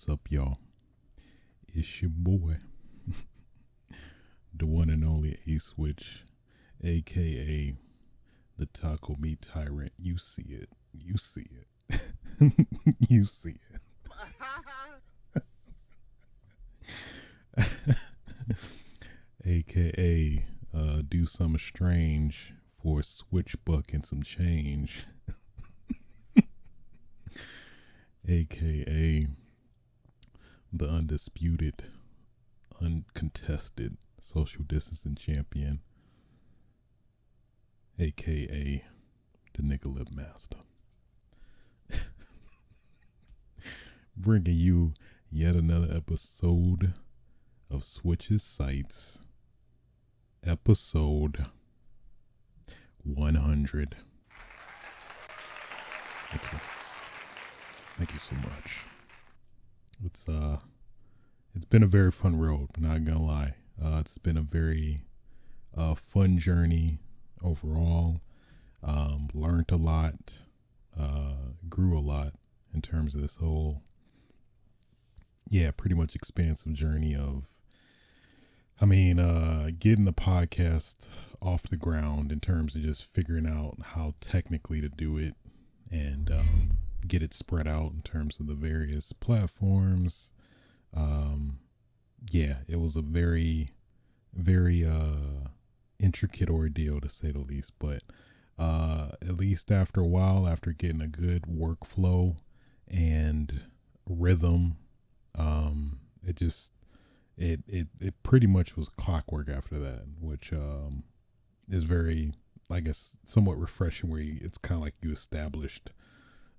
What's up, y'all? It's your boy, the one and only A Switch, aka the Taco Meat Tyrant. You see it. You see it. You see it. aka do something strange for a switch buck and some change. aka the undisputed, uncontested social distancing champion, aka the nigga lip master. Bringing you yet another episode of Switch's Sights, episode 100. Thank you. Thank you so much. It's been a very fun road, not gonna lie. It's been a very fun journey overall. Learned a lot, grew a lot in terms of this whole, pretty much expansive journey of, getting the podcast off the ground in terms of just figuring out how technically to do it and get it spread out in terms of the various platforms. It was a very, very intricate ordeal, to say the least, but at least after a while, after getting a good workflow and rhythm, it pretty much was clockwork after that, which is very, I guess, somewhat refreshing, where it's kind of like you established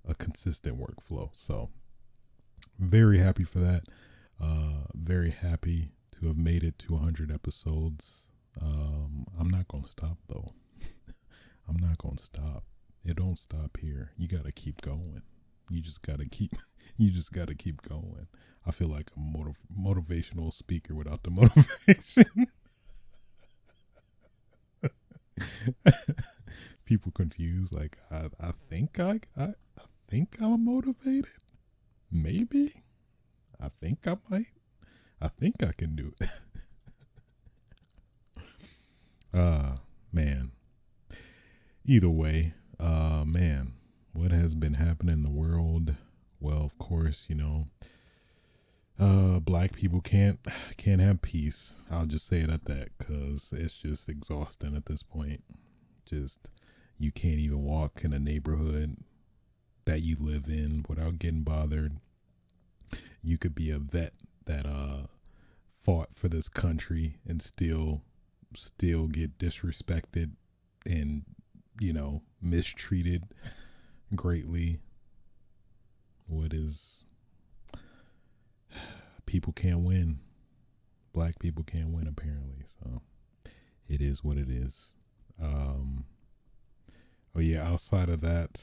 a consistent workflow. So very happy for that. Very happy to have made it to 100 episodes. I'm not going to stop though. I'm not going to stop. It don't stop here. You got to keep going. You just got to keep going. I feel like a motivational speaker without the motivation. People confused, like, I think I'm motivated. Maybe. I think I might. I think I can do it. Man. Either way, man, what has been happening in the world? Well, of course, black people can't have peace. I'll just say it at that, because it's just exhausting at this point. Just, you can't even walk in a neighborhood that you live in without getting bothered. You could be a vet that fought for this country and still get disrespected and, mistreated greatly. People can't win. Black people can't win, apparently. So it is what it is. Outside of that,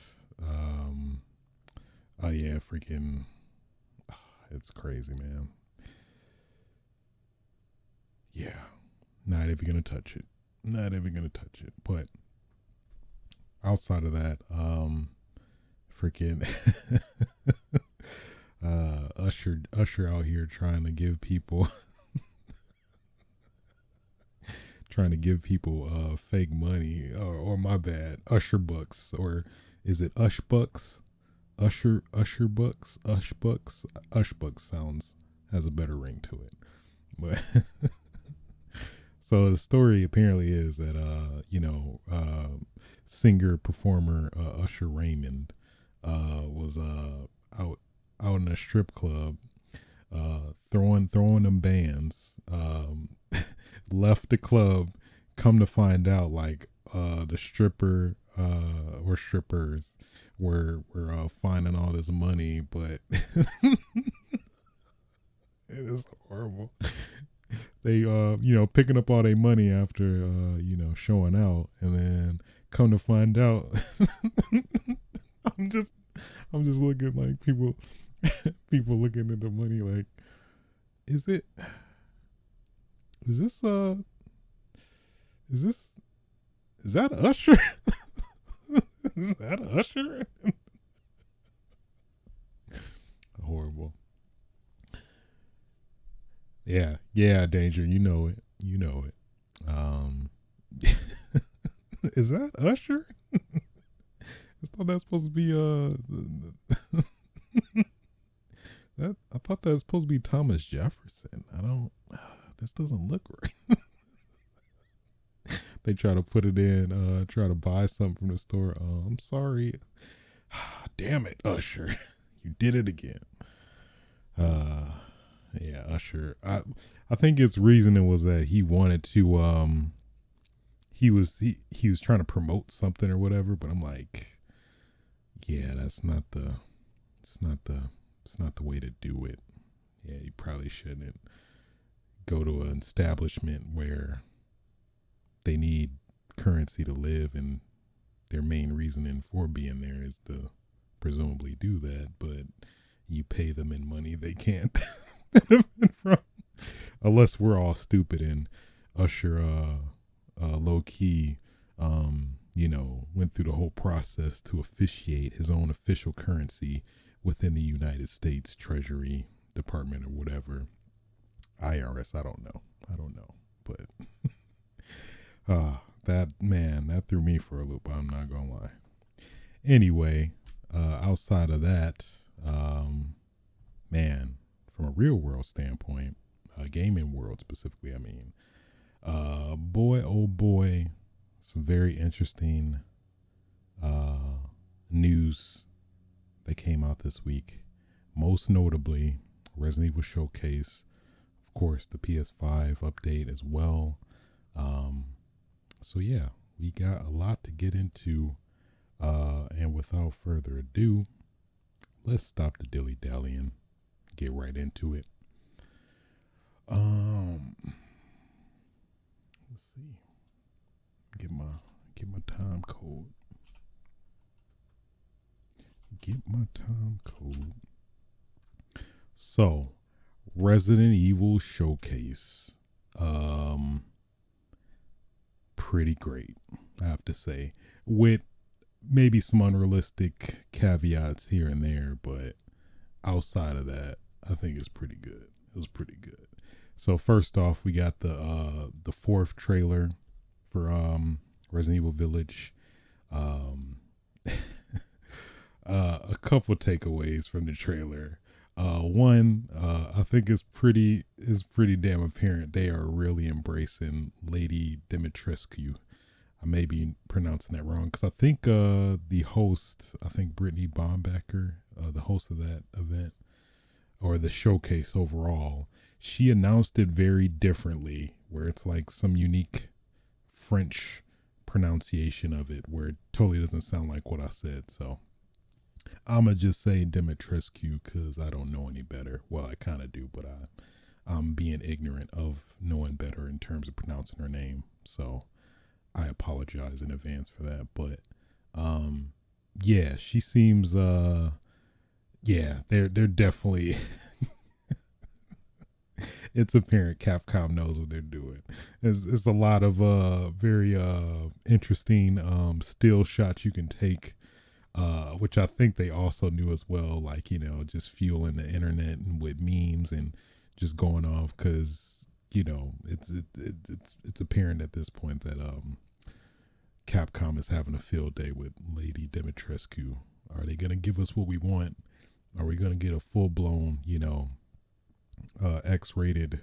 it's crazy, man. Yeah, not even gonna touch it. But outside of that, Usher out here trying to give people fake money, or my bad, Usher bucks, or is it Ush bucks? Usher bucks, Ush bucks. Ush bucks has a better ring to it. But so the story apparently is that singer performer Usher Raymond was out in a strip club throwing them bands, left the club, come to find out, like, the stripper or strippers were finding all this money, but it is horrible. They picking up all their money after showing out, and then come to find out, I'm just looking like people looking at the money like, is that Usher? Is that Usher? Horrible. Yeah, Danger. You know it. You know it. Um, is that Usher? I thought that's supposed to be that I thought that was supposed to be Thomas Jefferson. I don't. This doesn't look right. They try to put it in. Try to buy something from the store. I'm sorry. Damn it, Usher. You did it again. Uh, yeah, Usher. I think his reasoning was that he wanted to he was trying to promote something or whatever, but I'm like, yeah, that's not the it's not the it's not the way to do it. Yeah, you probably shouldn't go to an establishment where they need currency to live, and their main reasoning for being there is to presumably do that, but you pay them in money they can't benefit from, unless we're all stupid and Usher low key went through the whole process to officiate his own official currency within the United States Treasury Department or whatever. IRS, I don't know. But that threw me for a loop, I'm not gonna lie. Anyway, outside of that, man, from a real world standpoint, gaming world specifically, I mean, boy, oh boy, some very interesting news that came out this week. Most notably, Resident Evil Showcase, of course, the PS5 update as well. So yeah, we got a lot to get into. And without further ado, let's stop the dilly dallying, get right into it. Let's see. Get my time code. So, Resident Evil Showcase. Pretty great, I have to say. With maybe some unrealistic caveats here and there, but outside of that, I think it's pretty good. It was pretty good. So first off, we got the fourth trailer for Resident Evil Village. A couple takeaways from the trailer. One, I think it's pretty damn apparent they are really embracing Lady Dimitrescu. I may be pronouncing that wrong because I think the host, Brittany Bombacker, the host of that event or the showcase overall, she announced it very differently, where it's like some unique French pronunciation of it, where it totally doesn't sound like what I said. So I'ma just say Dimitrescu because I don't know any better. Well, I kind of do, but I'm being ignorant of knowing better in terms of pronouncing her name. So I apologize in advance for that, but yeah, she seems they're definitely it's apparent Capcom knows what they're doing. It's a lot of very interesting still shots you can take, which I think they also knew as well, like, just fueling the internet and with memes and just going off because it's apparent at this point that Capcom is having a field day with Lady Dimitrescu. Are they gonna give us what we want? Are we gonna get a full blown, X-rated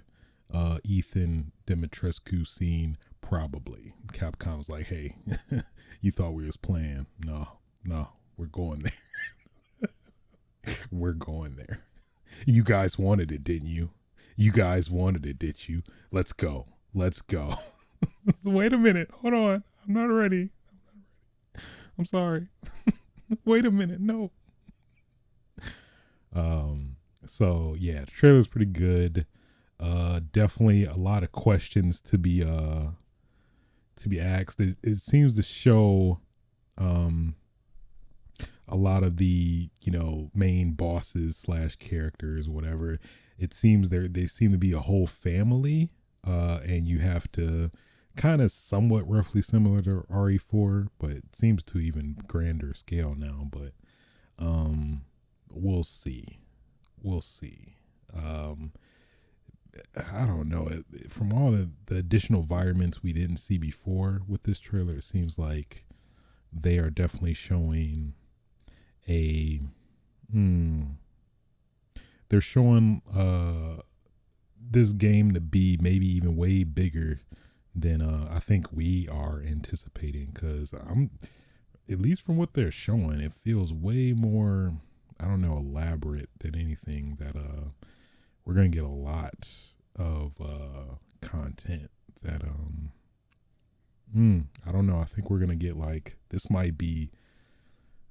Ethan Dimitrescu scene? Probably. Capcom's like, hey, you thought we was playing? No, we're going there. We're going there. You guys wanted it, didn't you? Did you? Let's go. Wait a minute. Hold on. I'm not ready. I'm sorry. Wait a minute. No. So yeah, the trailer's pretty good. Definitely a lot of questions to be asked. It seems to show a lot of the main bosses / characters, whatever. It seems they seem to be a whole family, and you have to kind of somewhat roughly similar to RE4, but it seems to even grander scale now. But we'll see. I don't know. From all the additional environments we didn't see before with this trailer, it seems like they are definitely showing a. Hmm, they're showing this game to be maybe even way bigger than I think we are anticipating. Because I'm, at least from what they're showing, it feels way more, I don't know, elaborate than anything that we're gonna get a lot of content that I don't know. I think we're gonna get like, this might be,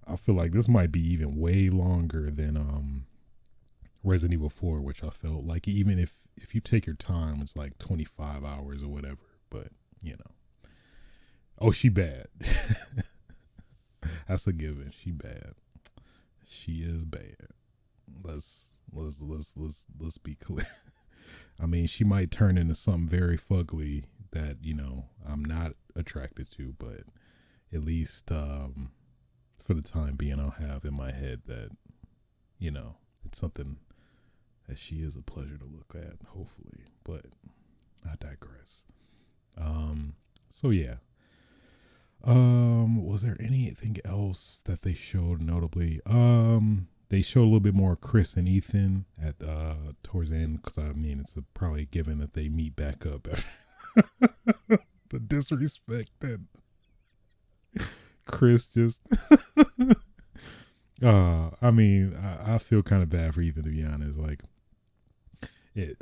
I feel like this might be even way longer than Resident Evil 4, which I felt like, even if you take your time, it's like 25 hours or whatever. But you know, oh, she bad. That's a given. She bad. She is bad. Let's be clear. I mean, she might turn into something very fugly that, you know, I'm not attracted to, but at least for the time being, I'll have in my head that, you know, it's something that she is a pleasure to look at, hopefully. But I digress. So yeah. Was there anything else that they showed notably? They showed a little bit more Chris and Ethan at towards the end, because I mean, it's probably given that they meet back up. The disrespect that Chris just I mean, I feel kind of bad for Ethan, to be honest. Like,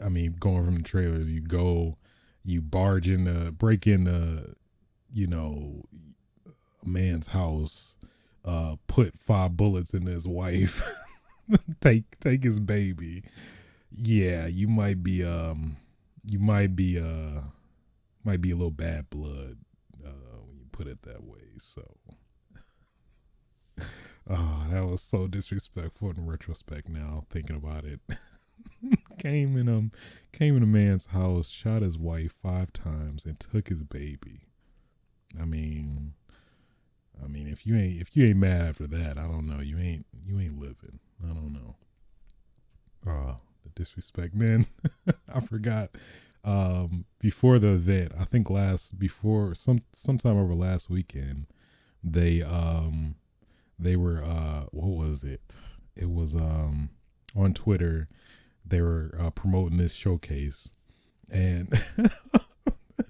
I mean, going from the trailers, you barge in break in you know, a man's house, put 5 bullets in his wife, take his baby. Yeah, you might be might be a little bad blood when you put it that way. So, that was so disrespectful in retrospect. Now thinking about it, came in a man's house, shot his wife 5 times, and took his baby. I mean, if you ain't mad after that, I don't know. You ain't living. I don't know. The disrespect, man. I forgot. Before the event, I think sometime over last weekend, they were what was it? It was on Twitter. They were promoting this showcase, and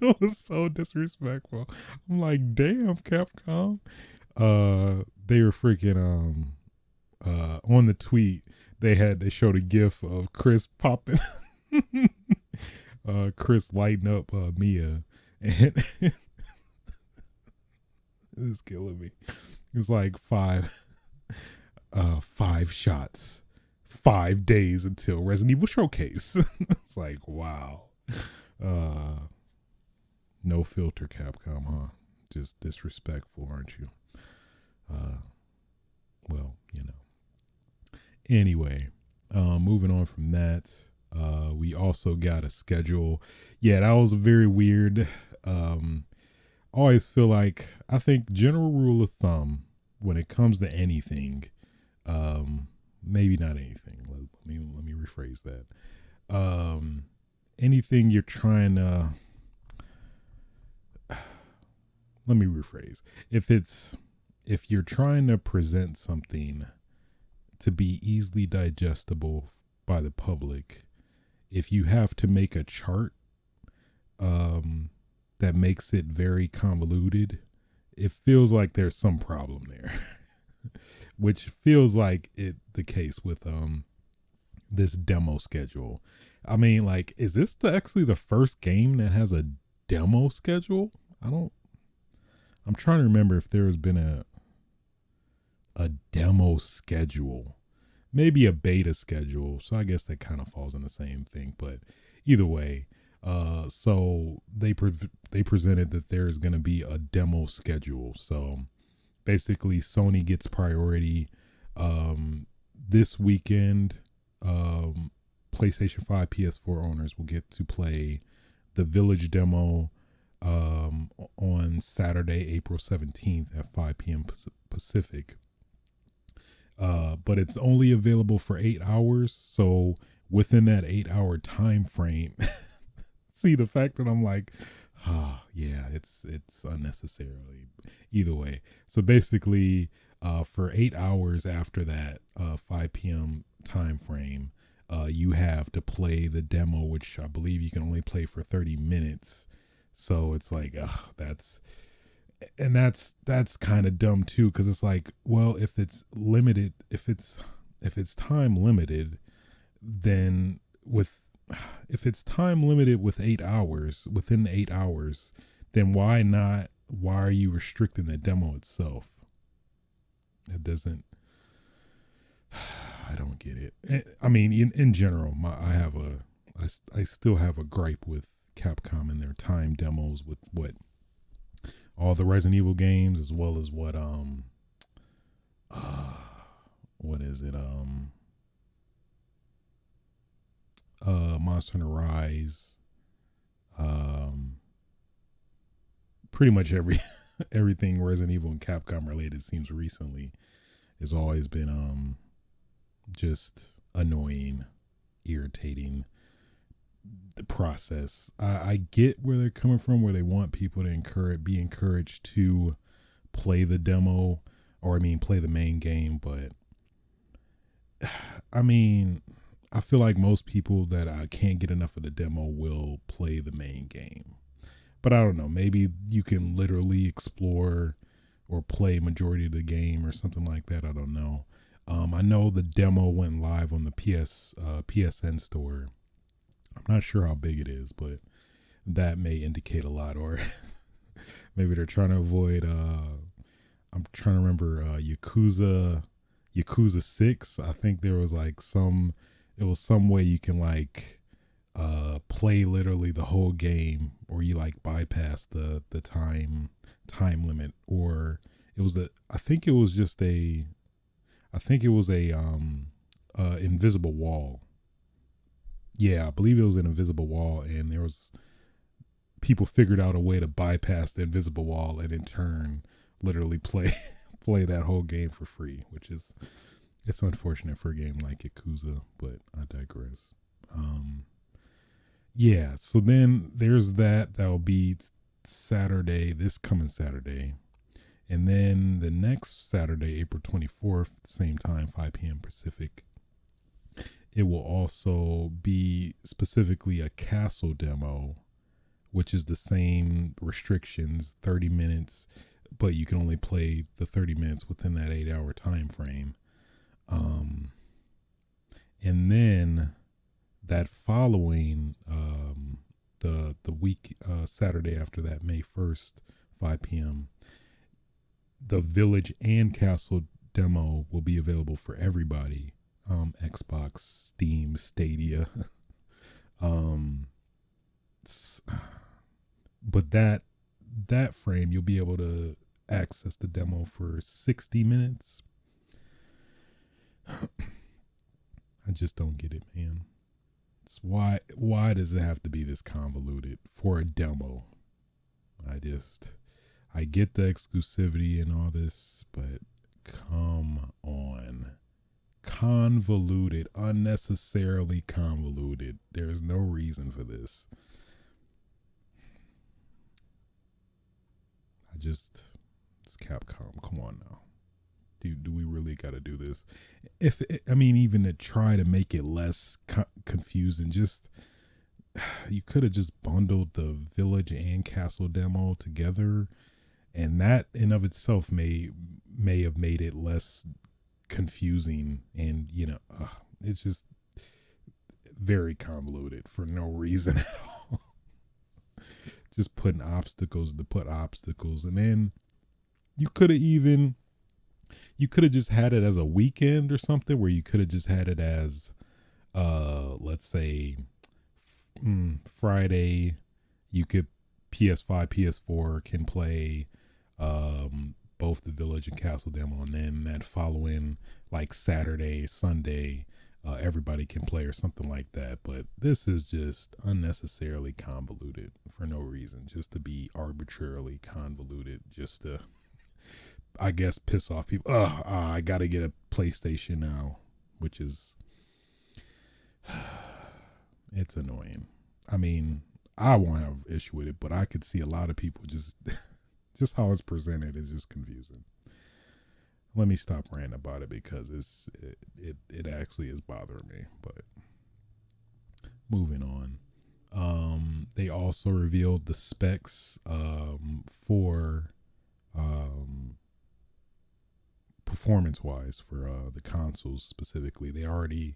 it was so disrespectful. I'm like, damn, Capcom. They were freaking on the tweet. They showed a gif of Chris popping, Chris lighting up Mia, and it's killing me. It's like 5 shots, 5 days until Resident Evil Showcase. It's like, wow. No filter, Capcom, huh? Just disrespectful, aren't you? Well, you know. Anyway, moving on from that, we also got a schedule. Yeah, that was very weird. Always feel like, I think general rule of thumb when it comes to anything, maybe not anything. Let me rephrase that. Anything you're trying to, let me rephrase. If you're trying to present something to be easily digestible by the public, if you have to make a chart that makes it very convoluted, it feels like there's some problem there. Which feels like the case with this demo schedule. I mean, like, is this actually the first game that has a demo schedule? I'm trying to remember if there has been a demo schedule. Maybe a beta schedule. So I guess that kind of falls in the same thing. But either way, so they presented that there's going to be a demo schedule. So basically, Sony gets priority. This weekend, PlayStation 5, PS4 owners will get to play the Village demo on Saturday, April 17th at 5 p.m. Pacific. But it's only available for 8 hours. So within that 8 hour time frame. See, the fact that I'm like, yeah, it's unnecessarily. Either way, so basically, for 8 hours after that 5 p.m. time frame, you have to play the demo, which I believe you can only play for 30 minutes. So it's like, that's kind of dumb too, because it's like, well, if it's limited, if it's time limited, then with if it's time limited with 8 hours, within the 8 hours, then why not? Why are you restricting the demo itself? It doesn't. I don't get it. I mean, in general, I still have a gripe with Capcom and their time demos with what all the Resident Evil games, as well as what is it Monster Hunter Rise, pretty much everything Resident Evil and Capcom related seems recently has always been just annoying, irritating. The process, I get where they're coming from, where they want people to be encouraged to play the demo, or I mean play the main game, but I mean, I feel like most people that I can't get enough of the demo will play the main game. But I don't know, maybe you can literally explore or play majority of the game or something like that. I don't know. I know the demo went live on the PSN store. I'm not sure how big it is, but that may indicate a lot. Or maybe they're trying to avoid. I'm trying to remember Yakuza 6. I think there was like it was some way you can like play literally the whole game, or you like bypass the time limit, or I think it was a invisible wall. Yeah, I believe it was an invisible wall, and there was people figured out a way to bypass the invisible wall and in turn literally play that whole game for free, which is, it's unfortunate for a game like Yakuza, but I digress. Yeah, so then there's that'll be Saturday, this coming Saturday. And then the next Saturday, April 24th, same time, 5 p.m. Pacific, it will also be specifically a castle demo, which is the same restrictions, 30 minutes, but you can only play the 30 minutes within that 8 hour time frame. And then that following, the week, Saturday after that, May 1st, 5 p.m., the Village and Castle demo will be available for everybody. Xbox, Steam, Stadia. But that frame, you'll be able to access the demo for 60 minutes. I just don't get it, man. It's why does it have to be this convoluted for a demo? I get the exclusivity and all this, but come on. Convoluted, unnecessarily convoluted. There's no reason for this. It's Capcom. Come on now. Do we really got to do this? Even to try to make it less confusing, you could have just bundled the Village and Castle demo together, and that in of itself may have made it less confusing. And it's just very convoluted for no reason at all. Just putting obstacles to put obstacles, and then you could have just had it as a weekend or something, where you could have just had it as let's say Friday, you could PS5, PS4 can play both the Village and Castle demo, and then that following like Saturday, Sunday, everybody can play, or something like that. But this is just unnecessarily convoluted for no reason, just to be arbitrarily convoluted, just to, I guess, piss off people. I gotta get a PlayStation now, which is It's annoying. I mean, I won't have issue with it, but I could see a lot of people just just how it's presented is just confusing. Let me stop ranting about it because it actually is bothering me. But moving on. They also revealed the specs for performance wise for the consoles specifically. We already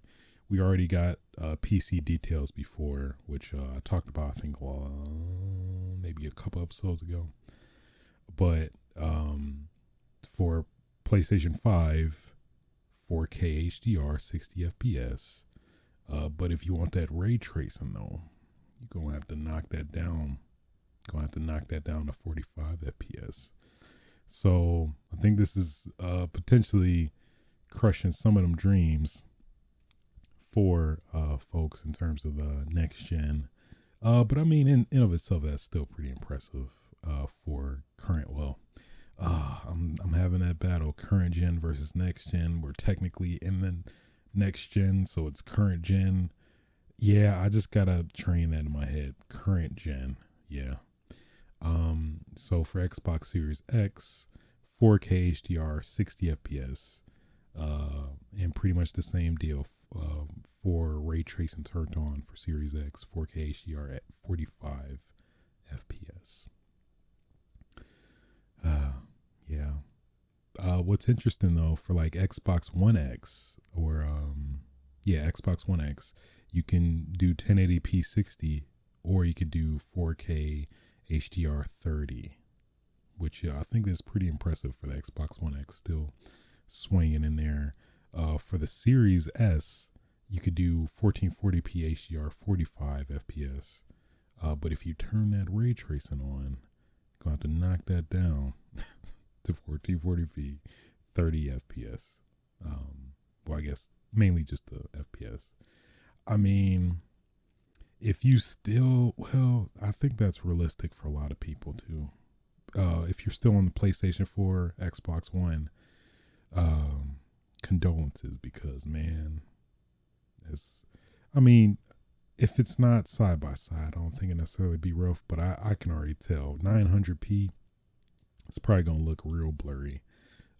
got PC details before, which I talked about I think maybe a couple episodes ago. But for PlayStation 5, 4K HDR, 60 FPS. But if you want that ray tracing though, you're gonna have to knock that down. Gonna have to knock that down to 45 FPS. So I think this is potentially crushing some of them dreams for folks in terms of the next gen. But I mean, in of itself, that's still pretty impressive for current. Well, I'm having that battle, current gen versus next gen. We're technically in the next gen, so it's current gen. Yeah, I just gotta train that in my head. Current gen, yeah. So for Xbox Series X, 4K HDR, 60 FPS, and pretty much the same deal for ray tracing turned on for Series X, 4K HDR at 45 FPS. Yeah. What's interesting though for like Xbox One X or Xbox One X, you can do 1080p 60 or you could do 4K HDR 30, which I think is pretty impressive for the Xbox One X, still swinging in there. For the Series S, you could do 1440p HDR 45 FPS, but if you turn that ray tracing on, you're going to have to knock that down to 1440p 30 FPS. Well, I guess mainly just the FPS. I mean, if you still, well, I think that's realistic for a lot of people too. If you're still on the PlayStation 4, Xbox One, condolences because man, I mean, if it's not side by side, I don't think it necessarily be rough, but I can already tell 900p, it's probably gonna look real blurry.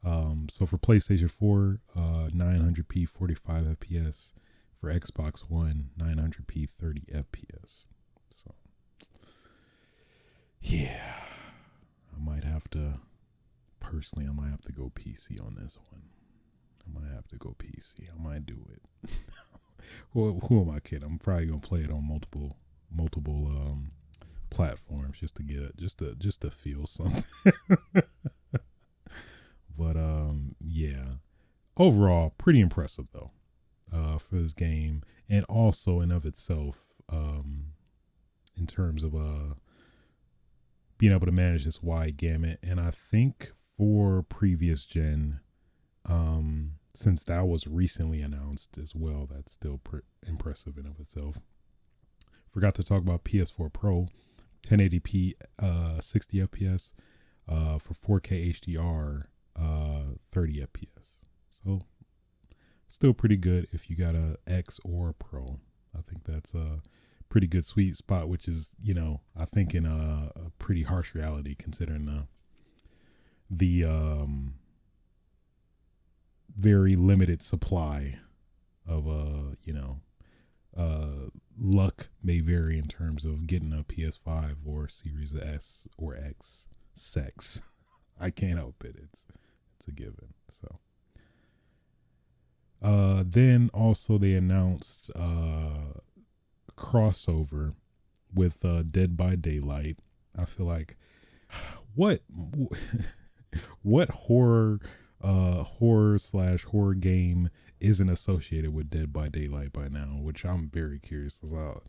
So for PlayStation 4, 900p 45 FPS. For Xbox One, 900p 30 FPS. So, yeah, I might have to go PC on this one. I might have to go PC. I might do it. Well, who am I kidding? I'm probably gonna play it on multiple platforms just to get it, just to feel something. But yeah, overall, pretty impressive though. For this game, and also in of itself, in terms of being able to manage this wide gamut. And I think for previous gen, since that was recently announced as well, that's still impressive in of itself. Forgot to talk about PS4 Pro, 1080p 60 FPS, for 4K HDR 30 FPS. So still pretty good if you got a X or a Pro. I think that's a pretty good sweet spot, which is, I think in a pretty harsh reality considering the very limited supply of luck may vary in terms of getting a PS5 or Series S or X sex. I can't help it. It's a given. So then also they announced crossover with Dead by Daylight. I feel like what horror horror game isn't associated with Dead by Daylight by now, which I'm very curious about.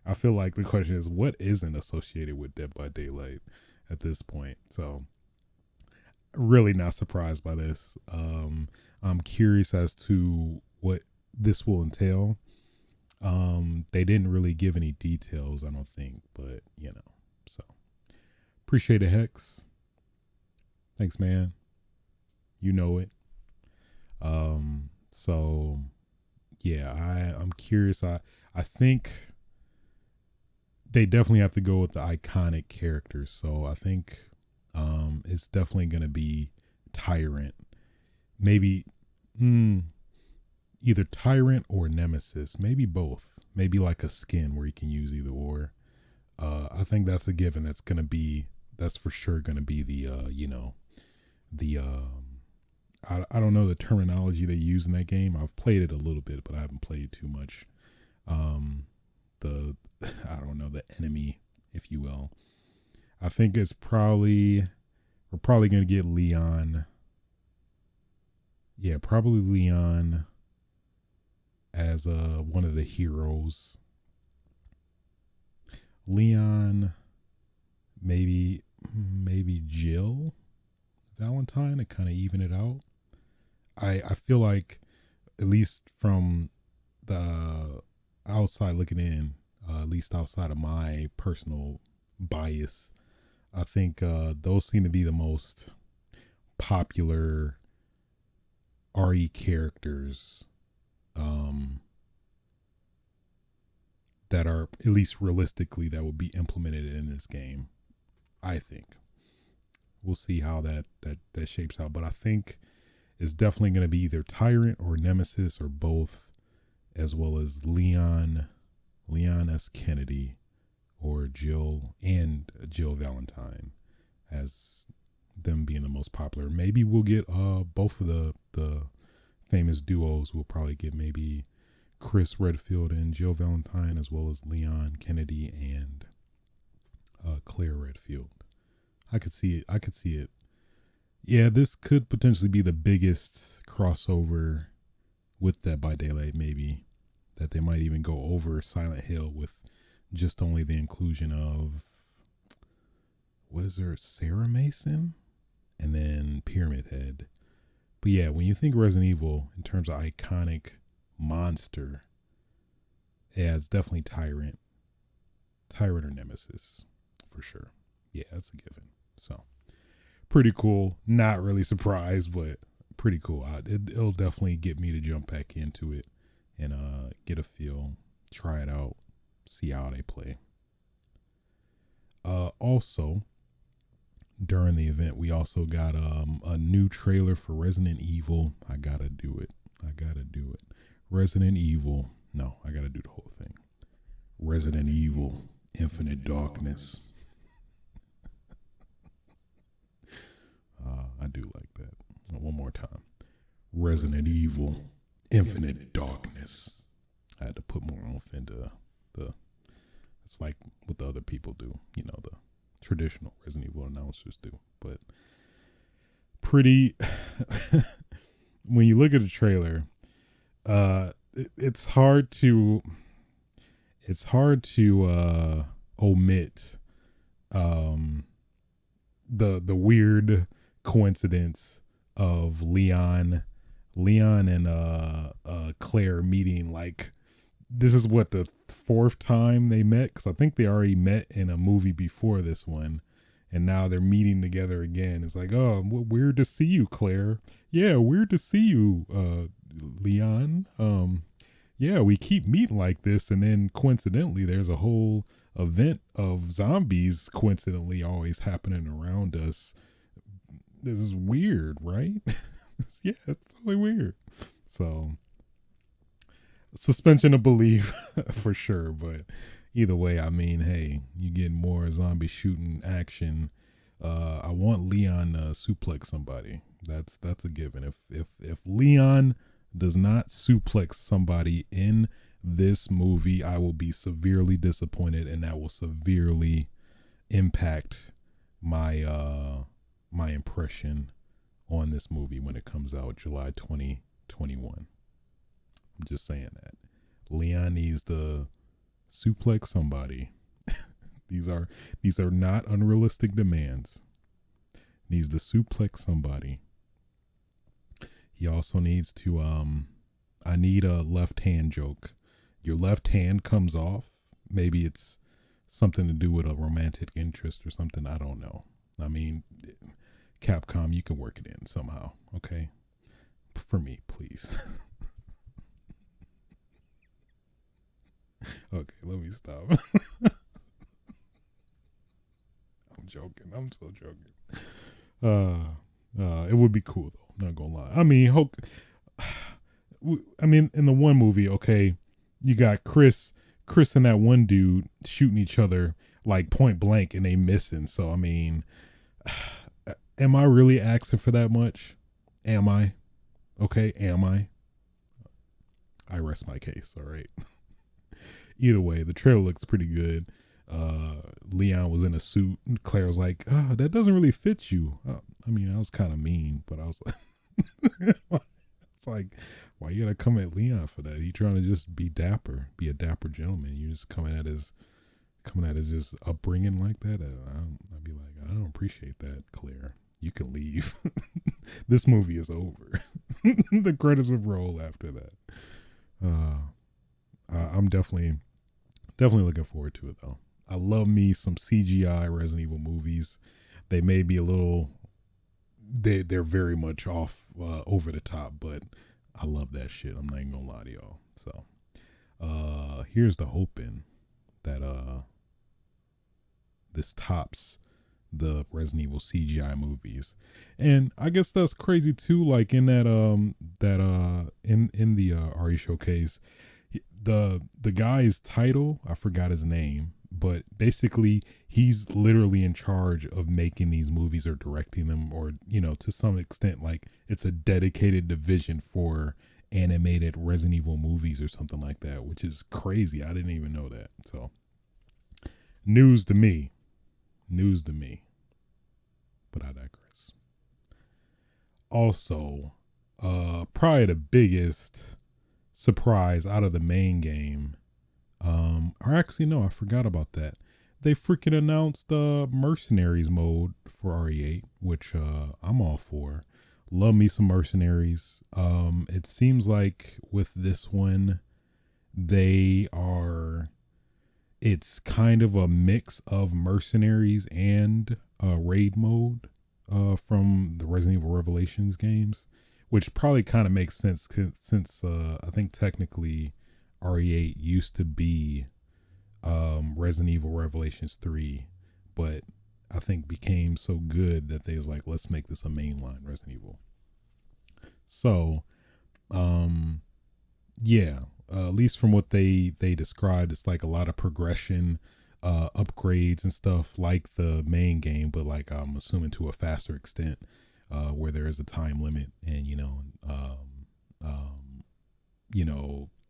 I feel like the question is what isn't associated with Dead by Daylight at this point. So really not surprised by this. I'm curious as to what this will entail. They didn't really give any details, I don't think, but so appreciate it, Hex. Thanks, man. You know it. So yeah, I'm curious. I think they definitely have to go with the iconic characters. So I think it's definitely going to be Tyrant. Maybe mm, either Tyrant or Nemesis. Maybe both. Maybe like a skin where you can use either or. I think that's a given. That's for sure going to be the I don't know the terminology they use in that game. I've played it a little bit, but I haven't played too much. The I don't know, the enemy, if you will. I think we're probably gonna get Leon. Yeah, probably Leon as one of the heroes. Leon, maybe Jill Valentine to kind of even it out. I feel like at least from the outside looking in, at least outside of my personal bias, I think those seem to be the most popular RE characters um, that are at least realistically that would be implemented in this game. I think we'll see how that shapes out, but I think it's definitely going to be either Tyrant or Nemesis or both, as well as Leon S. Kennedy, or Jill Valentine, as them being the most popular. Maybe we'll get both of the famous duos. We'll probably get maybe Chris Redfield and Jill Valentine, as well as Leon Kennedy and Claire Redfield. I could see it. Yeah, this could potentially be the biggest crossover with Dead by Daylight, maybe. That they might even go over Silent Hill with just only the inclusion of, what is there, Sarah Mason? And then Pyramid Head. But yeah, when you think Resident Evil in terms of iconic monster, yeah, it's definitely Tyrant or Nemesis, for sure. Yeah, that's a given. So, pretty cool. Not really surprised, but pretty cool. It'll definitely get me to jump back into it and get a feel, try it out, see how they play. Also, during the event, we also got a new trailer for Resident Evil. I gotta do it. Resident Evil. No, I gotta do the whole thing. Resident Evil Infinite Darkness. I do like that. One more time. Resident Evil Infinite Darkness. I had to put more oomph into the. It's like what the other people do, the traditional Resident Evil announcers do. But pretty. When you look at the trailer, it's hard to omit the weird coincidence of Leon and Claire meeting. Like, this is what, the fourth time they met, because I think they already met in a movie before this one, and now they're meeting together again. It's like, oh, weird to see you, Claire. Yeah, weird to see you, Leon. Yeah, we keep meeting like this, and then coincidentally there's a whole event of zombies coincidentally always happening around us. This is weird, right? Yeah, it's totally weird. So, suspension of belief for sure, but either way, I mean, hey, you get more zombie shooting action. I want Leon to suplex somebody. That's a given. If Leon does not suplex somebody in this movie, I will be severely disappointed, and that will severely impact my my impression on this movie when it comes out July 2021. I'm just saying that Leon needs to suplex somebody. these are not unrealistic demands. Needs to suplex somebody. He also needs to I need a left hand joke. Your left hand comes off. Maybe it's something to do with a romantic interest or something. I don't know. I mean, Capcom, you can work it in somehow, okay? For me, please. Okay, let me stop. joking. I'm so joking. It would be cool though. I'm not gonna lie. I mean, in the one movie, okay, you got Chris and that one dude shooting each other like point blank, and they missing. So I mean, am I really asking for that much? Am I? Okay, am I? I rest my case. All right. Either way, the trailer looks pretty good. Leon was in a suit. And Claire was like, "Oh, that doesn't really fit you." I mean, I was kind of mean, but I was like, it's like, why you gotta come at Leon for that? He trying to just be dapper, be a dapper gentleman. You just coming at his just upbringing like that. I'd be like, I don't appreciate that, Claire. You can leave. This movie is over. The credits would roll after that. I'm definitely looking forward to it though. I love me some CGI Resident Evil movies. They may be a little, they're very much off over the top, but I love that shit. I'm not even gonna lie to y'all. So here's the hoping that this tops the Resident Evil CGI movies. And I guess that's crazy too, like in that in the RE showcase, the guy's title, I forgot his name, but basically he's literally in charge of making these movies or directing them, or to some extent, like it's a dedicated division for animated Resident Evil movies or something like that, which is crazy. I didn't even know that. So news to me, but I digress. Also, probably the biggest surprise out of the main game, or actually no, I forgot about that. They freaking announced mercenaries mode for RE8, which I'm all for. Love me some mercenaries. It seems like with this one, it's kind of a mix of mercenaries and raid mode from the Resident Evil Revelations games, which probably kind of makes sense since I think technically RE8 used to be Resident Evil Revelations 3, but I think became so good that they was like, let's make this a mainline Resident Evil. So, yeah, at least from what they described, it's like a lot of progression, upgrades and stuff like the main game, but like I'm assuming to a faster extent, where there is a time limit, and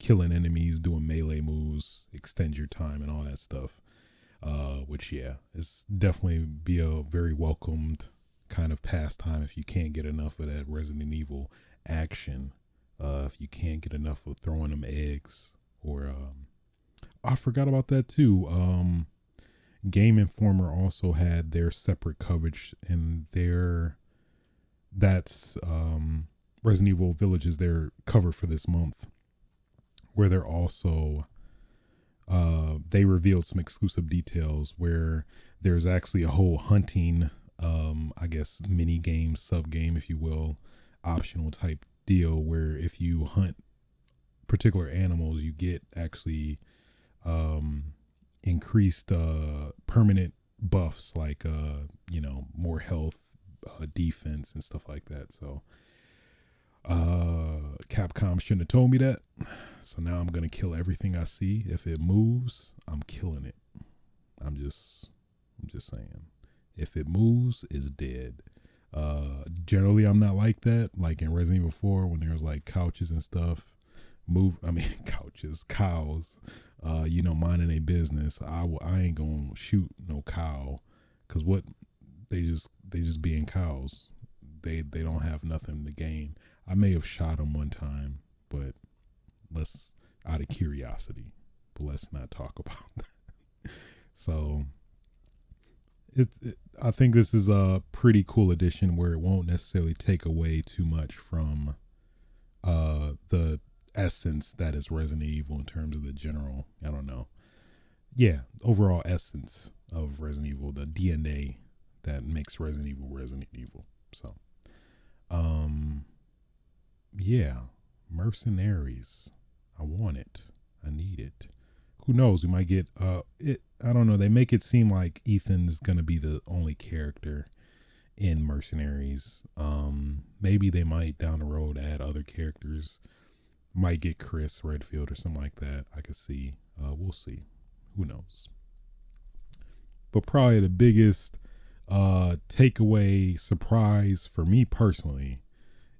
killing enemies, doing melee moves, extend your time and all that stuff. Which it's definitely be a very welcomed kind of pastime if you can't get enough of that Resident Evil action. If you can't get enough of throwing them eggs, or I forgot about that too. Game Informer also had their separate coverage, and that's Resident Evil Villages, their cover for this month, where they're also they revealed some exclusive details where there's actually a whole hunting, I guess mini game, sub game, if you will, optional type deal, where if you hunt particular animals, you get actually increased permanent buffs, like more health, defense and stuff like that. So Capcom shouldn't have told me that. So now I'm gonna kill everything I see. If it moves, I'm killing it. I'm just saying. If it moves, it's dead. Generally I'm not like that. Like in Resident Evil 4, when there's like couches and stuff, couches, cows, minding a business. I ain't gonna shoot no cow, cause what they just being cows. They don't have nothing to gain. I may have shot them one time, but let's, out of curiosity, but let's not talk about that. So I think this is a pretty cool addition where it won't necessarily take away too much from the essence that is Resident Evil in terms of the general, I don't know. Yeah, overall essence of Resident Evil, the DNA that makes Resident Evil. So, yeah, mercenaries. I want it. I need it. who knows? We might get it. I don't know. They make it seem like Ethan's gonna be the only character in Mercenaries. Maybe they might down the road add other characters. Might get Chris Redfield or something like that. I could see. We'll see. Who knows? But probably the biggest takeaway surprise for me personally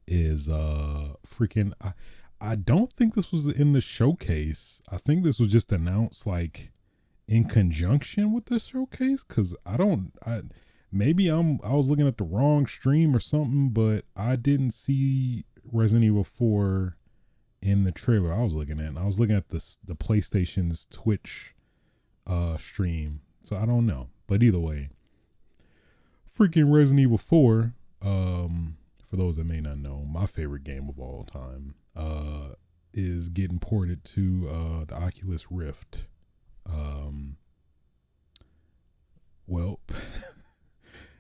is freaking. I don't think this was in the showcase. I think this was just announced like in conjunction with the showcase. Cause I was looking at the wrong stream or something, but I didn't see Resident Evil 4 in the trailer I was looking at. And I was looking at the PlayStation's Twitch stream. So I don't know. But either way, freaking Resident Evil 4, for those that may not know, my favorite game of all time, is getting ported to the Oculus Rift. Well,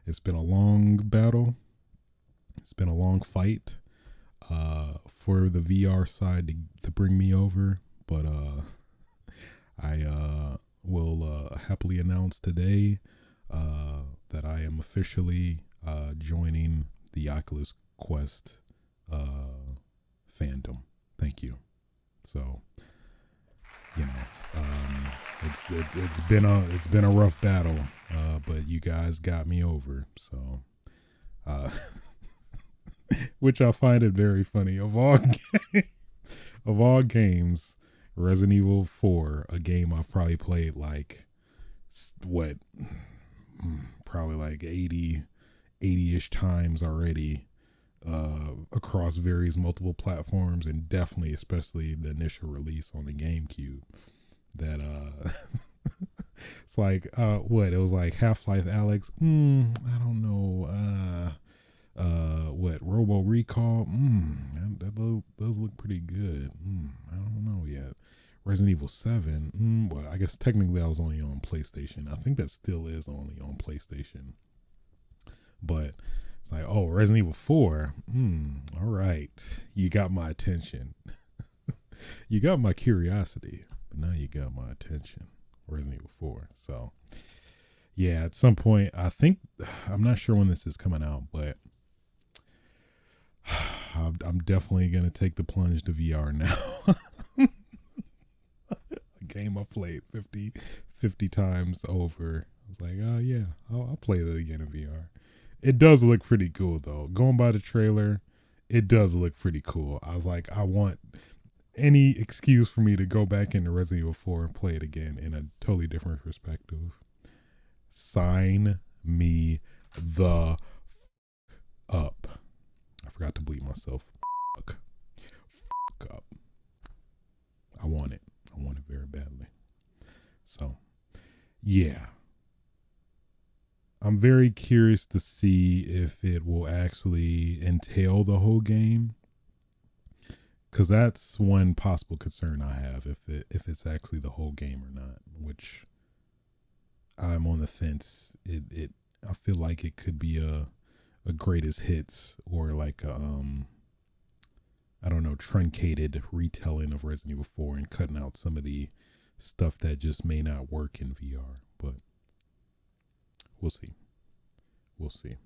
it's been a long battle. It's been a long fight for the VR side to bring me over. But I will happily announce today that I am officially joining the Oculus Quest fandom. Thank you. So, you know, it's been a rough battle, but you guys got me over. So, which I find it very funny. Of all games, Resident Evil 4, a game I've probably played like probably like 80-ish times already, across various multiple platforms, and definitely especially the initial release on the GameCube. That it's like it was like Half-Life Alyx, I don't know, what Robo Recall, those look pretty good. I don't know yet. Resident Evil 7, well, I guess technically I was only on PlayStation. I think that still is only on PlayStation. But it's like, oh, Resident Evil 4, all right. You got my attention. You got my curiosity, but now you got my attention. Resident Evil 4. So, yeah, at some point, I'm not sure when this is coming out, but I'm definitely going to take the plunge to VR now. Game I've played 50 times over. I was like, oh yeah, I'll play that again in VR. It does look pretty cool though. Going by the trailer, it does look pretty cool. I was like, I want any excuse for me to go back into Resident Evil 4 and play it again in a totally different perspective. Sign me the up. I forgot to bleep myself. Fuck up. I want it. I want it very badly. So, yeah. I'm very curious to see if it will actually entail the whole game. Because that's one possible concern I have, if it's actually the whole game or not. Which I'm on the fence. I feel like it could be a greatest hits or like I don't know, truncated retelling of Resident Evil 4 and cutting out some of the stuff that just may not work in VR. But we'll see. We'll see.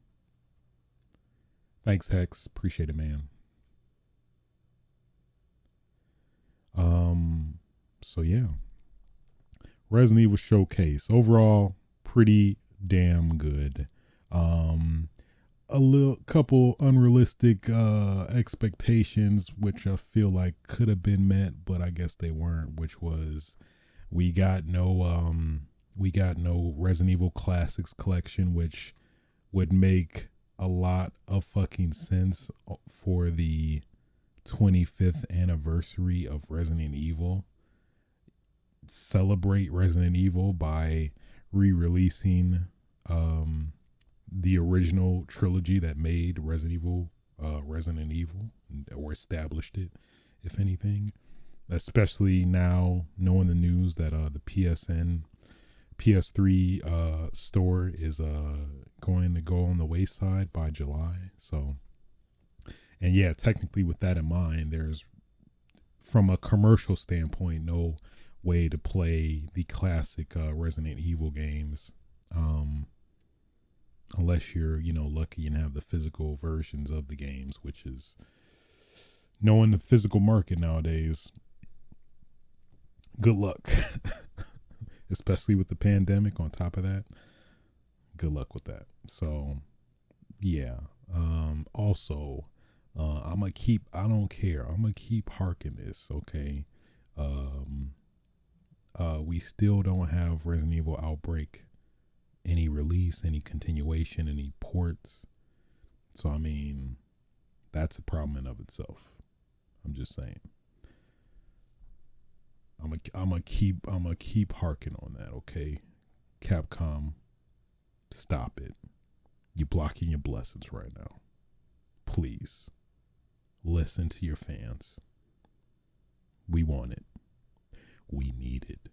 Thanks, Hex. Appreciate it, man. So yeah. Resident Evil Showcase. Overall, pretty damn good. A little couple unrealistic expectations, which I feel like could have been met, but I guess they weren't. Which was, we got no Resident Evil Classics collection, which would make a lot of fucking sense for the 25th anniversary of Resident Evil. Celebrate Resident Evil by re-releasing the original trilogy that made Resident Evil, or established it, if anything. Especially now, knowing the news that the PS3 store is going to go on the wayside by July. So, and yeah, technically with that in mind, there's, from a commercial standpoint, no way to play the classic Resident Evil games. Um, Unless you're, lucky and have the physical versions of the games, which is knowing the physical market nowadays. Good luck. Especially with the pandemic on top of that. Good luck with that. So, yeah. Also, I'm gonna keep, I don't care. I'm gonna keep harking this, okay? We still don't have Resident Evil Outbreak, any release, any continuation, any ports. So, I mean, that's a problem in of itself. I'm just saying. I'm gonna keep harking on that, okay? Capcom, stop it. You're blocking your blessings right now. Please listen to your fans. We want it. We need it.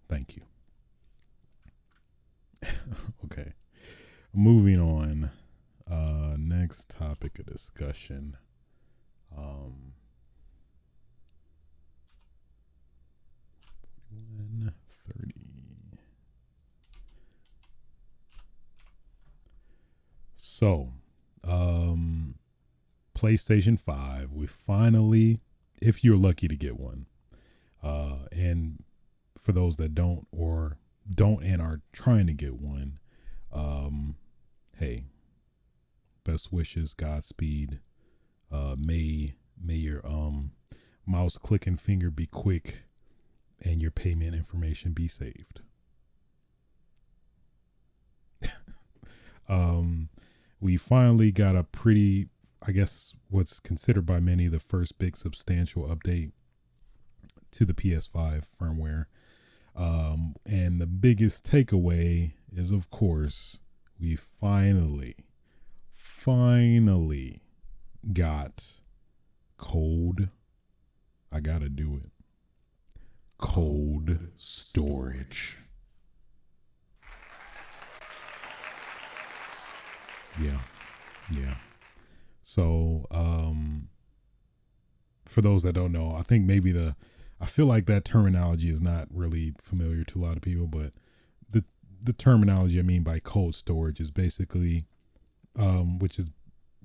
Thank you. Okay. Moving on. Next topic of discussion. 130. So, PlayStation 5. We finally, if you're lucky to get one, and for those that don't and are trying to get one, hey, best wishes, Godspeed. May your mouse click and finger be quick, and your payment information be saved. We finally got a pretty, I guess, what's considered by many the first big substantial update to the PS5 firmware. And the biggest takeaway is, of course, we finally got cold. I gotta do it. Cold storage. Yeah. So, for those that don't know, I think maybe I feel like that terminology is not really familiar to a lot of people, but the terminology I mean by cold storage is basically, which has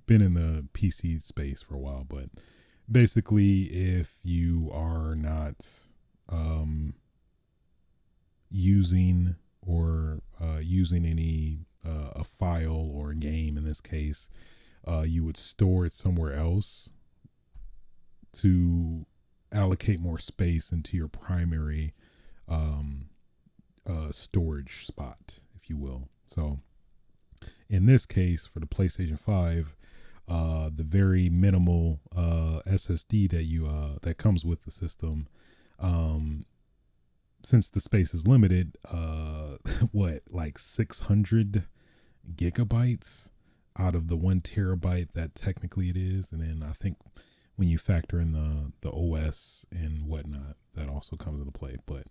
been in the PC space for a while, but basically if you are not, using any, a file or a game in this case, you would store it somewhere else to allocate more space into your primary storage spot, if you will. So in this case, for the PlayStation 5, the very minimal SSD that comes with the system, since the space is limited, like 600 gigabytes out of the 1 terabyte that technically it is, and then I think when you factor in the OS and whatnot, that also comes into play. But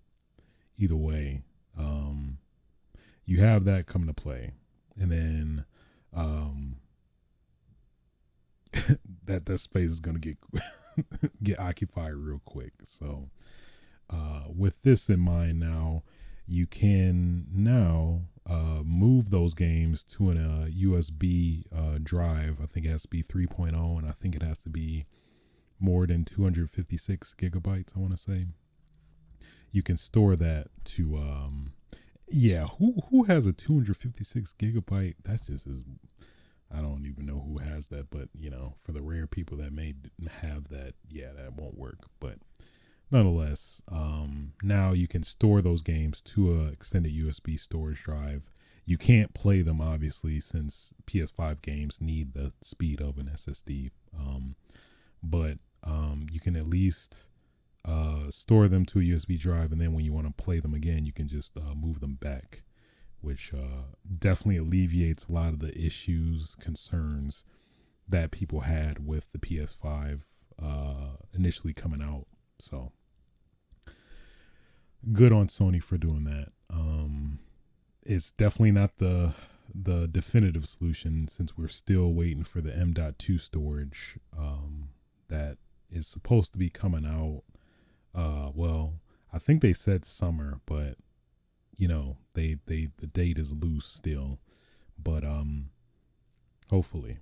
either way, you have that come into play, and then that space is going to get occupied real quick. So with this in mind, now you can move those games to a USB drive. I think it has to be 3.0, and I think it has to be more than 256 gigabytes, I want to say. You can store that to who has a 256 gigabyte? That's just as, I don't even know who has that, but for the rare people that may have that, that won't work. But nonetheless, now you can store those games to a extended USB storage drive. You can't play them, obviously, since PS5 games need the speed of an SSD. But you can at least store them to a USB drive, and then when you want to play them again, you can just move them back, which definitely alleviates a lot of the issues, concerns that people had with the PS5 initially coming out. So good on Sony for doing that. It's definitely not the definitive solution, since we're still waiting for the M.2 storage that is supposed to be coming out Well, I think they said summer, but the date is loose still. But hopefully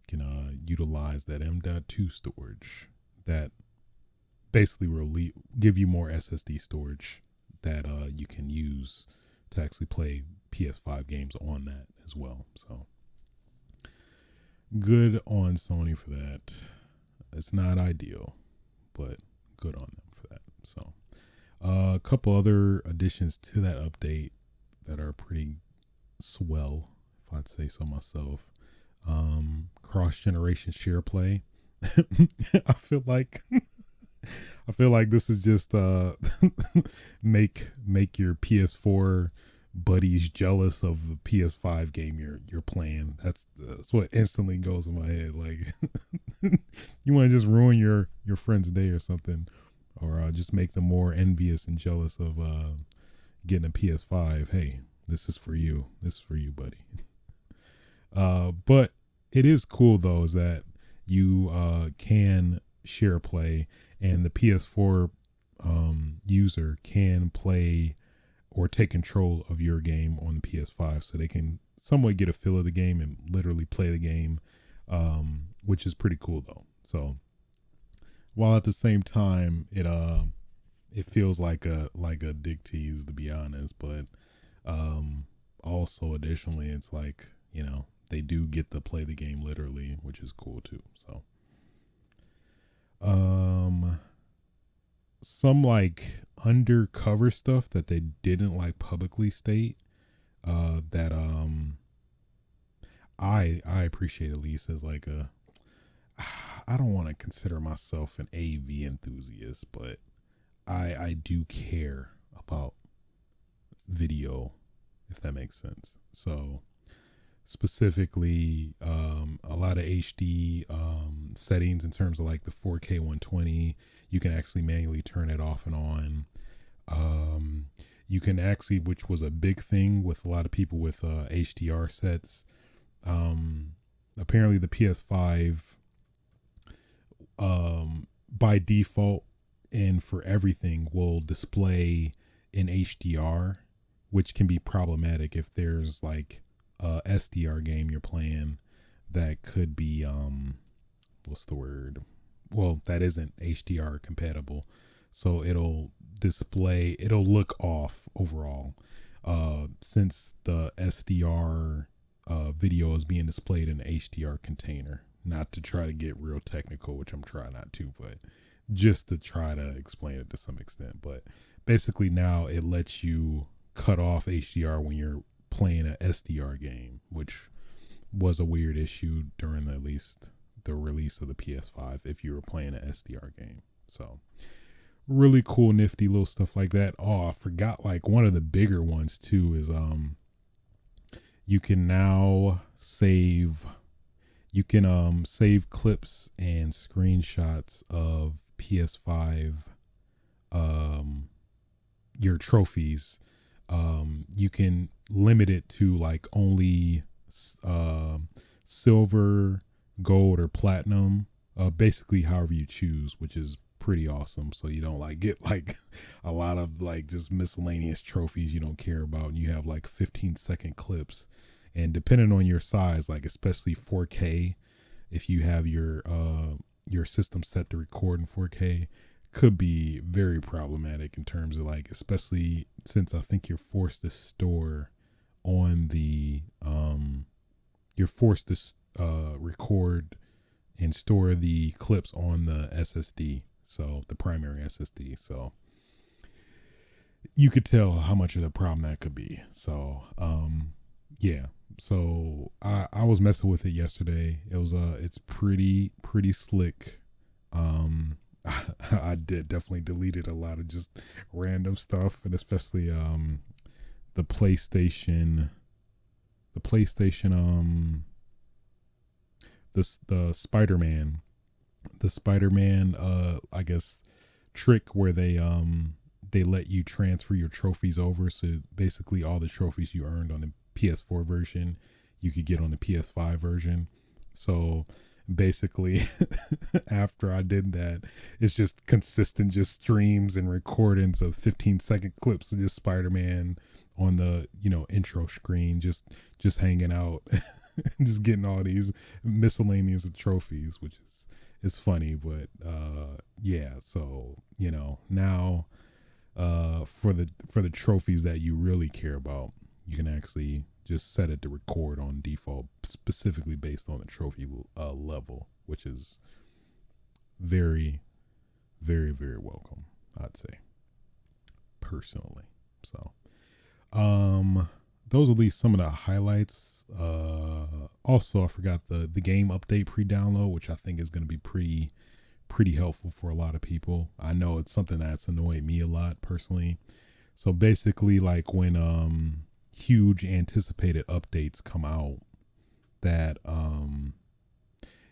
can utilize that M.2 storage that basically will give you more SSD storage that you can use to actually play PS5 games on that as well. So good on Sony for that. It's not ideal, but good on them for that. So a couple other additions to that update that are pretty swell, if I'd say so myself. Cross generation share play. I feel like this is just make your PS4 buddies jealous of the PS5 game you're playing. That's what instantly goes in my head. Like you want to just ruin your friend's day or something, or just make them more envious and jealous of getting a PS5. Hey, this is for you. This is for you, buddy. But it is cool though, is that you can share play, and the PS4 user can play or take control of your game on the PS5, so they can somewhat get a feel of the game and literally play the game, which is pretty cool though. So while at the same time it feels like a dick tease, to be honest, but also additionally it's like, they do get to play the game literally, which is cool too. So some like undercover stuff that they didn't like publicly state, that I appreciate, at least, as like I don't want to consider myself an AV enthusiast, but I do care about video, if that makes sense. So specifically, a lot of HD settings in terms of like the 4K 120, you can actually manually turn it off and on. You can actually, which was a big thing with a lot of people with HDR sets, apparently the PS5 by default and for everything will display in HDR, which can be problematic if there's like a SDR game you're playing that could be what's the word? Well, that isn't HDR compatible. So it'll look off overall. Since the SDR video is being displayed in an HDR container. Not to try to get real technical, which I'm trying not to, but just to try to explain it to some extent. But basically now it lets you cut off HDR when you're playing an SDR game, which was a weird issue during at least the release of the PS5 if you were playing an SDR game. So really cool, nifty little stuff like that. Oh, I forgot, like one of the bigger ones too is you can now save clips and screenshots of PS5 your trophies. You can limit it to like only silver, gold, or platinum, basically however you choose, which is pretty awesome. So you don't like get like a lot of like just miscellaneous trophies you don't care about, and you have like 15-second clips. And depending on your size, like especially 4K, if you have your system set to record in 4K, could be very problematic in terms of like, especially since I think you're forced to store on the record and store the clips on the SSD, so the primary SSD. So you could tell how much of a problem that could be. So yeah. So I was messing with it yesterday. It was it's pretty slick. I definitely deleted a lot of just random stuff, and especially the PlayStation the Spider-Man I guess trick where they let you transfer your trophies over, so basically all the trophies you earned on the PS4 version you could get on the PS5 version. So basically after I did that, it's just consistent, just streams and recordings of 15-second clips of just Spider-Man on the intro screen, just hanging out, just getting all these miscellaneous trophies, which is funny. But yeah, so now for the trophies that you really care about, you can actually just set it to record on default, specifically based on the trophy level, which is very, very, very welcome, I'd say, personally. So, those are at least some of the highlights. Also, I forgot the game update pre-download, which I think is going to be pretty helpful for a lot of people. I know it's something that's annoyed me a lot personally. So basically, like when huge anticipated updates come out, that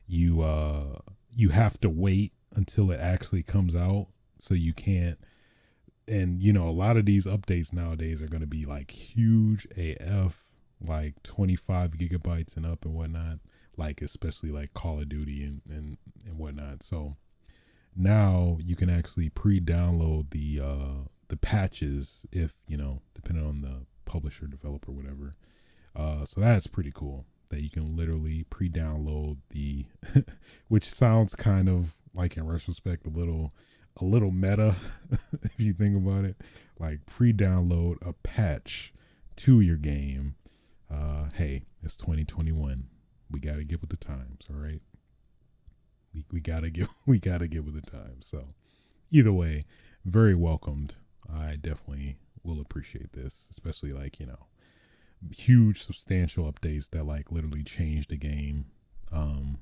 you have to wait until it actually comes out, so you can't. And a lot of these updates nowadays are going to be like huge AF, like 25 gigabytes and up and whatnot, like especially like Call of Duty and whatnot. So now you can actually pre-download the patches, if depending on the publisher, developer, whatever. So that's pretty cool that you can literally pre-download the which sounds kind of like, in retrospect, a little meta if you think about it, like pre-download a patch to your game. Hey, it's 2021, we got to get with the times, all right? We gotta get with the times. So either way, very welcomed. I definitely will appreciate this, especially like huge substantial updates that like literally change the game. I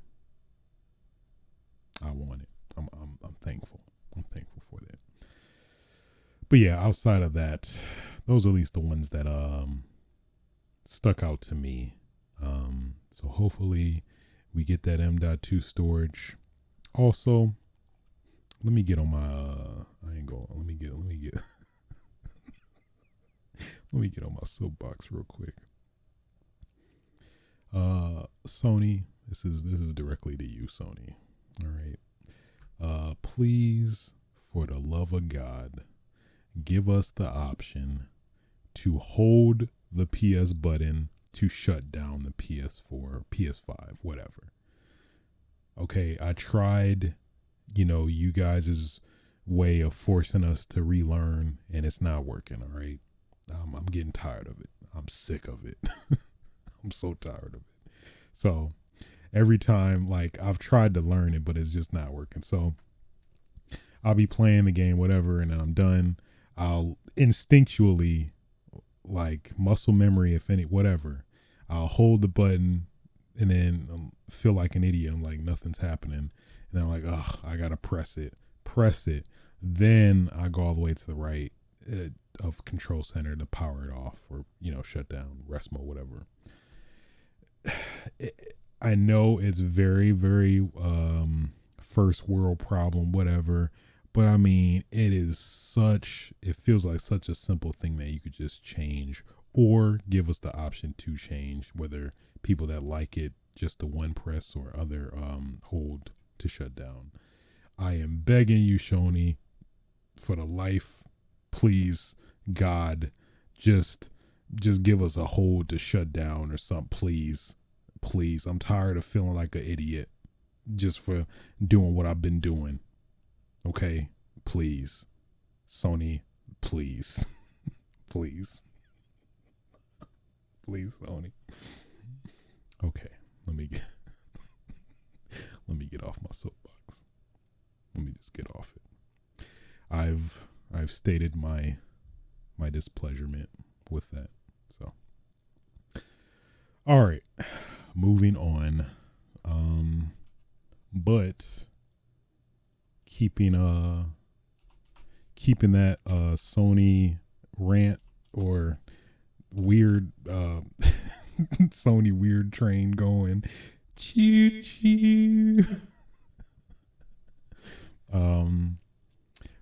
want it. I'm thankful. I'm thankful for that. But yeah, outside of that, those are at least the ones that stuck out to me. So hopefully we get that M.2 storage. Also, let me get on my let me get let me get on my soapbox real quick. Sony, this is directly to you, Sony. All right. Please, for the love of God, give us the option to hold the PS button to shut down the PS4, PS5, whatever. Okay, I tried, you guys' way of forcing us to relearn, and it's not working, all right? I'm getting tired of it. I'm sick of it. I'm so tired of it. So every time, like, I've tried to learn it, but it's just not working. So I'll be playing the game, whatever, and then I'm done. I'll instinctually, like muscle memory, if any, whatever, I'll hold the button and then feel like an idiot. I'm like, nothing's happening. And I'm like, I got to press it. Then I go all the way to the right of control center to power it off, or, shut down, rest mode, whatever. I know it's very, very first world problem, whatever. But I mean, it feels like such a simple thing that you could just change, or give us the option to change, whether people that like it, just the one press, or other hold to shut down. I am begging you, Sony, for the life, please, God, just give us a hold to shut down or something, please. I'm tired of feeling like an idiot just for doing what I've been doing. Okay, please, Sony, please, please, Sony. Okay, let me get off my soapbox. Let me just get off it. I've stated my displeasurement with that. So, all right, moving on. But keeping that Sony rant or weird Sony weird train going, choo choo.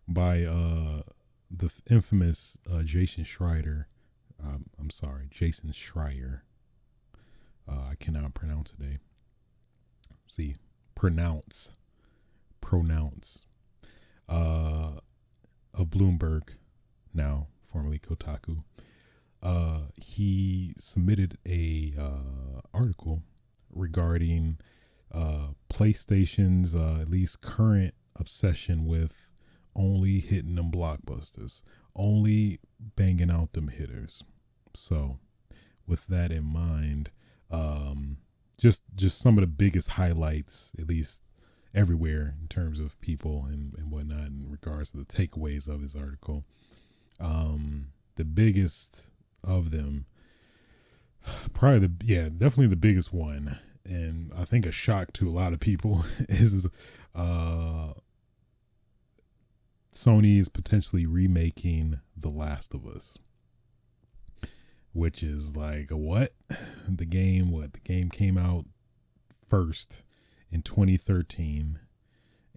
By the infamous Jason Schreier. I cannot pronounce today. See, pronounce of Bloomberg, now formerly Kotaku. He submitted a article regarding PlayStation's at least current obsession with only hitting them blockbusters, only banging out them hitters. So, with that in mind, just some of the biggest highlights, at least everywhere in terms of people and whatnot, in regards to the takeaways of his article. The biggest of them, definitely the biggest one, and I think a shock to a lot of people is Sony is potentially remaking The Last of Us, which is like a what? The game came out first in 2013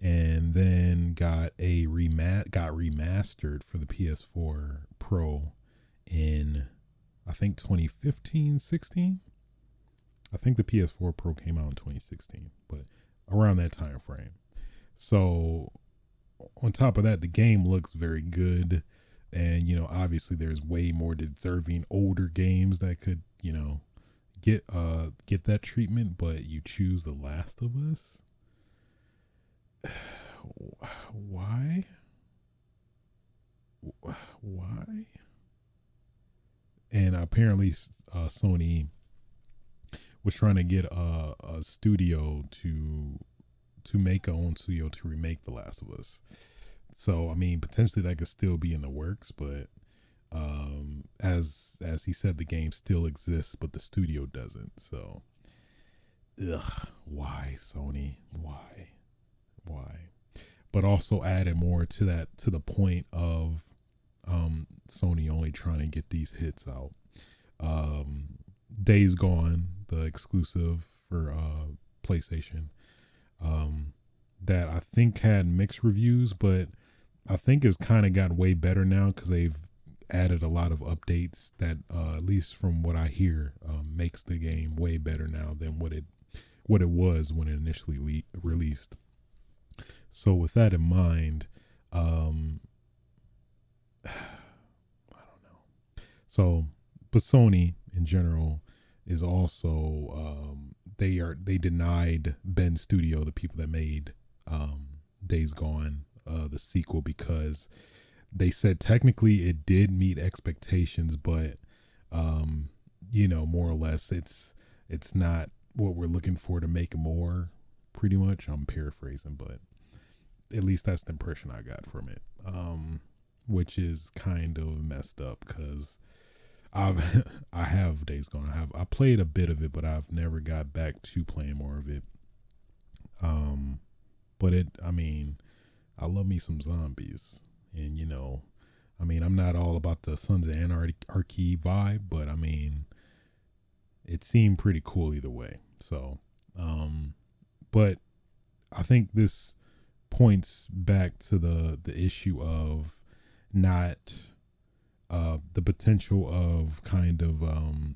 and then got remastered for the PS4 Pro in I think 2015-16. I think the PS4 Pro came out in 2016, but around that time frame. So on top of that, the game looks very good. And, obviously there's way more deserving older games that could, get that treatment, but you choose The Last of Us? Why? And apparently Sony was trying to get a studio to make a own studio to remake The Last of Us. So, I mean, potentially that could still be in the works, but as he said, the game still exists, but the studio doesn't. So, why, Sony? Why? But also added more to that, to the point of Sony only trying to get these hits out. Days Gone, the exclusive for PlayStation, that I think had mixed reviews, but I think it's kind of gotten way better now because they've added a lot of updates that, at least from what I hear, makes the game way better now than what it was when it initially released. So with that in mind, I don't know. So, but Sony in general is also they denied Ben Studio, the people that made Days Gone, the sequel, because they said technically it did meet expectations, but more or less it's not what we're looking for to make more. Pretty much, I'm paraphrasing, but at least that's the impression I got from it, which is kind of messed up because I have Days Gone. I played a bit of it, but I've never got back to playing more of it. But I love me some zombies, and I'm not all about the Sons of Anarchy vibe, but it seemed pretty cool either way. So, but I think this points back to the issue of not the potential of kind of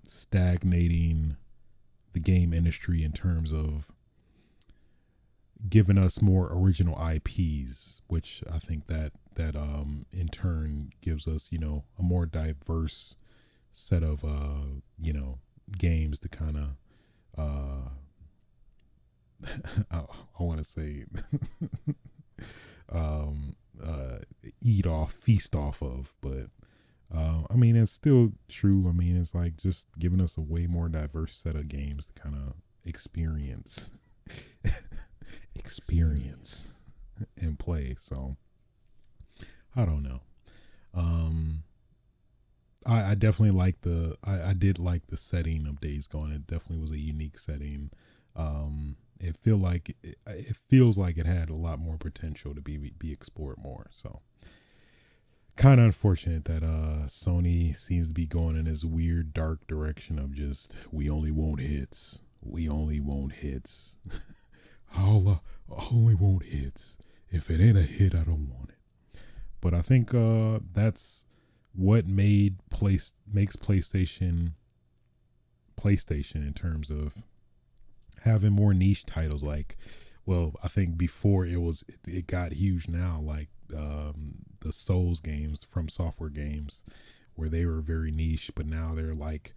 stagnating the game industry in terms of giving us more original IPs, which I think that in turn gives us, a more diverse set of, games to kind of, I want to say, feast off of, but it's still true. It's like just giving us a way more diverse set of games to kind of experience and play. So I don't know. I definitely like I did like the setting of Days Gone. It definitely was a unique setting. It feels like it had a lot more potential to be explored more. So kind of unfortunate that Sony seems to be going in this weird dark direction of just we only want hits. I only want hits. If it ain't a hit, I don't want it. But I think that's what makes PlayStation in terms of having more niche titles like well, I think before it got huge now, like the Souls games from Software Games, where they were very niche, but now they're like,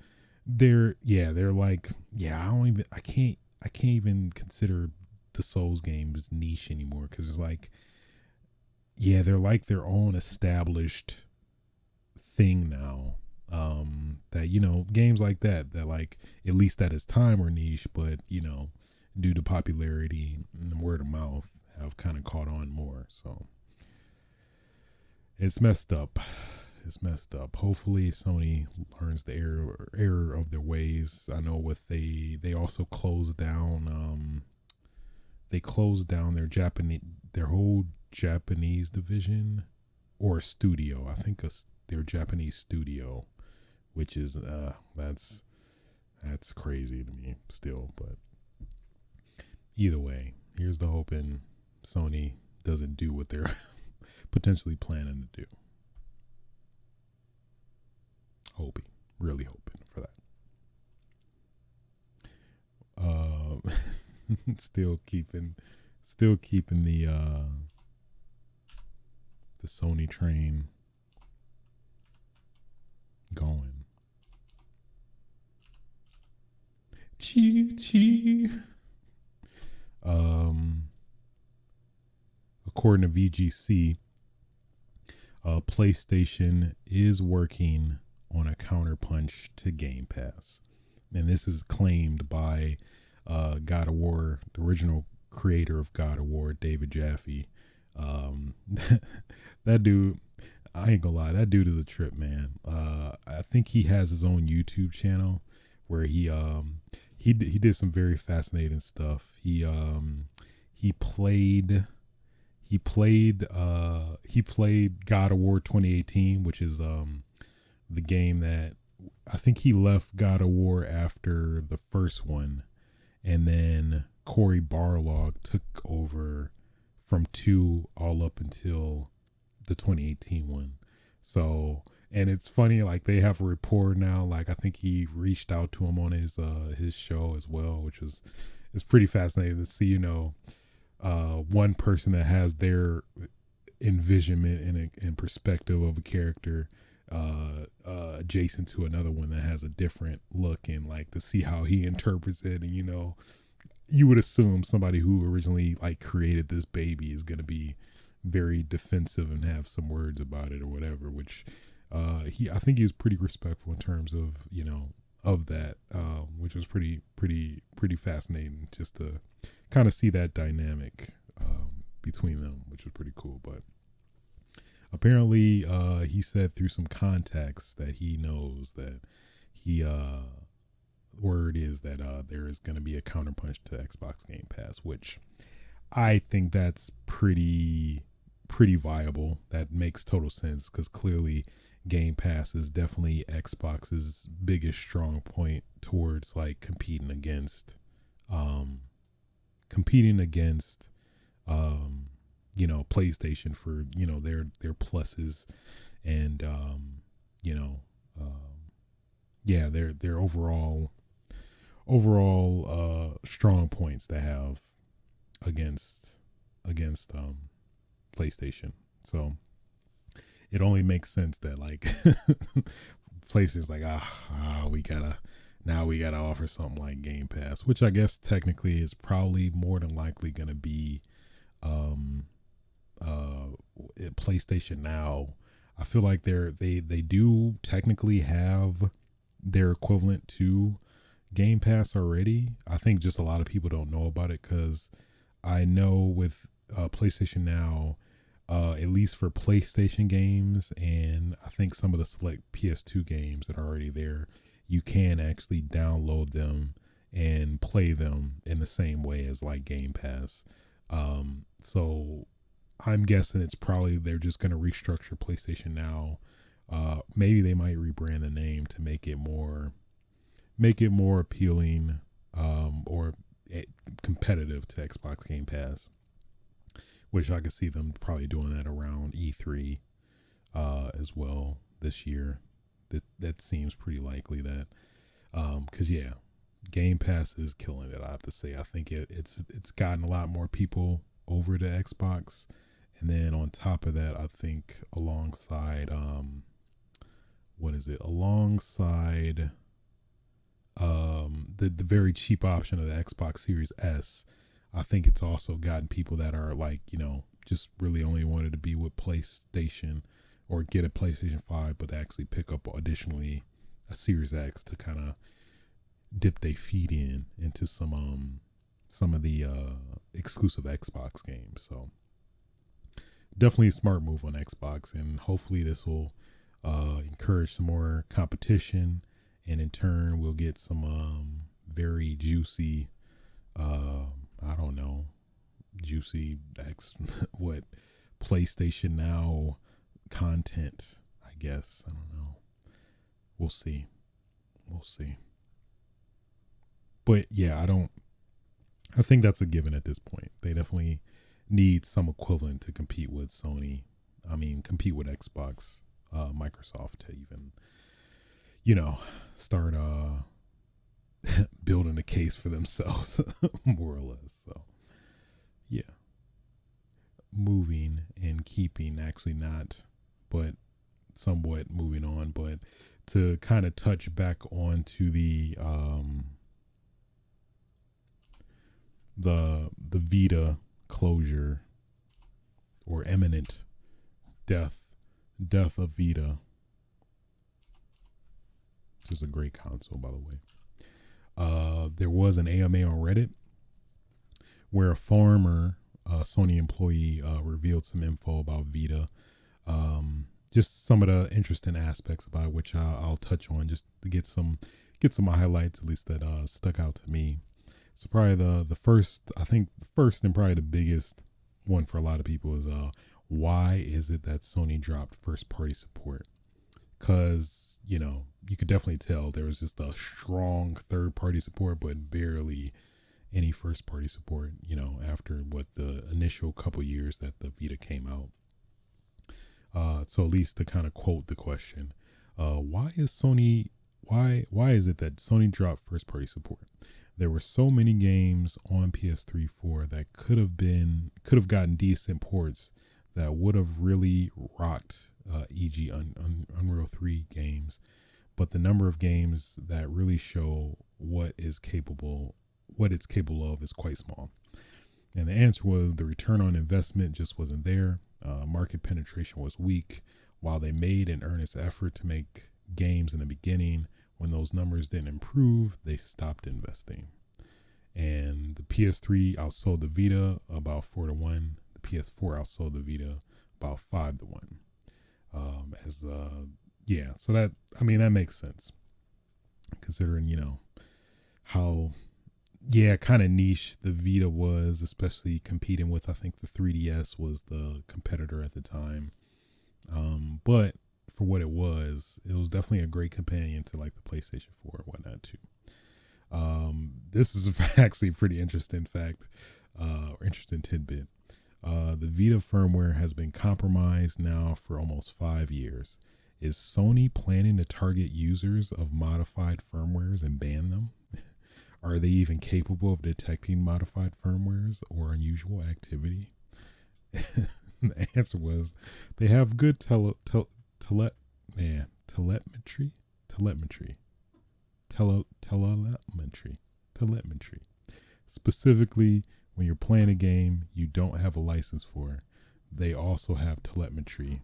yeah, I can't even consider the Souls games niche anymore, because it's like, yeah, they're like their own established thing now. That, games like that like, at least at its time, were niche, but due to popularity and word of mouth, have kind of caught on more. So it's messed up. It's messed up. Hopefully Sony learns the error of their ways. I know with they also closed down their whole Japanese division, or studio. I think their Japanese studio, which is that's crazy to me still. But either way, here's the hoping Sony doesn't do what they're potentially planning to do. Really hoping for that. Still keeping the Sony train going. Chee chee. According to VGC, PlayStation is working on a counterpunch to Game Pass. And this is claimed by God of War, the original creator of God of War, David Jaffe. That dude, I ain't gonna lie, that dude is a trip, man. I think he has his own YouTube channel where he did some very fascinating stuff. He played God of War 2018, which is the game that I think he left God of War after the first one, and then Cory Barlog took over from 2 all up until the 2018 one. So, and it's funny, like, they have a rapport now. Like, I think he reached out to him on his show as well, which is, it's pretty fascinating to see, one person that has their envisionment and perspective of a character adjacent to another one that has a different look, and like to see how he interprets it. And you would assume somebody who originally like created this baby is going to be very defensive and have some words about it or whatever, which I think he was pretty respectful in terms of of that, which was pretty fascinating, just to kind of see that dynamic between them, which was pretty cool. But apparently he said through some contacts that he knows that word is that there is going to be a counterpunch to Xbox Game Pass, which I think that's pretty viable. That makes total sense, because clearly Game Pass is definitely Xbox's biggest strong point towards like competing against PlayStation for their pluses and their overall strong points to have against PlayStation. So it only makes sense that like PlayStation's like we gotta offer something like Game Pass, which I guess technically is probably more than likely gonna be PlayStation Now. I feel like they do technically have their equivalent to Game Pass already. I think just a lot of people don't know about it, because I know with PlayStation Now, at least for PlayStation games, and I think some of the select PS2 games that are already there, you can actually download them and play them in the same way as like Game Pass. So I'm guessing it's probably they're just going to restructure PlayStation Now. Maybe they might rebrand the name to make it more appealing, or competitive to Xbox Game Pass, which I could see them probably doing that around E3 as well this year. That seems pretty likely, that because Game Pass is killing it. I have to say. I think it's gotten a lot more people over to Xbox, and then on top of that, I think alongside what is it? Alongside the very cheap option of the Xbox Series S, I think it's also gotten people that are like, just really only wanted to be with PlayStation or get a PlayStation 5, but actually pick up additionally a Series X to kind of dip their feet into some of the exclusive Xbox games. So definitely a smart move on Xbox, and hopefully this will encourage some more competition, and in turn we'll get some very juicy I don't know, juicy what PlayStation Now content, I guess. I don't know. We'll see. But yeah, I think that's a given at this point. They definitely need some equivalent to compete with Sony. I mean, compete with Xbox, Microsoft to even, start building a case for themselves, more or less. So, yeah. Moving and keeping, actually not, but somewhat moving on, but to kind of touch back onto the Vita closure or imminent death of Vita, which is a great console, by the way. There was an AMA on Reddit where a former Sony employee revealed some info about Vita. Just some of the interesting aspects about it, which I'll touch on just to get some highlights, at least that stuck out to me. So probably the first and probably the biggest one for a lot of people is why is it that Sony dropped first party support? Because you could definitely tell there was just a strong third party support, but barely any first party support. After what the initial couple years that the Vita came out. So at least to kind of quote the question, why is it that Sony dropped first party support? There were so many games on PS3 4 that could have gotten decent ports that would have really rocked, e.g. Unreal 3 games, but the number of games that really show what it's capable of is quite small. And the answer was the return on investment just wasn't there. Market penetration was weak. While they made an earnest effort to make games in the beginning, when those numbers didn't improve, they stopped investing. And the PS3 outsold the Vita about 4-1. The PS4 outsold the Vita about 5-1. So that makes sense, considering how kind of niche the Vita was, especially competing with, I think the 3DS was the competitor at the time. But for what it was definitely a great companion to like the PlayStation 4 and whatnot too. This is actually a pretty interesting fact, or interesting tidbit. The Vita firmware has been compromised now for almost 5 years. Is Sony planning to target users of modified firmwares and ban them? Are they even capable of detecting modified firmwares or unusual activity? The answer was they have good telemetry. Specifically, when you're playing a game you don't have a license for, they also have telemetry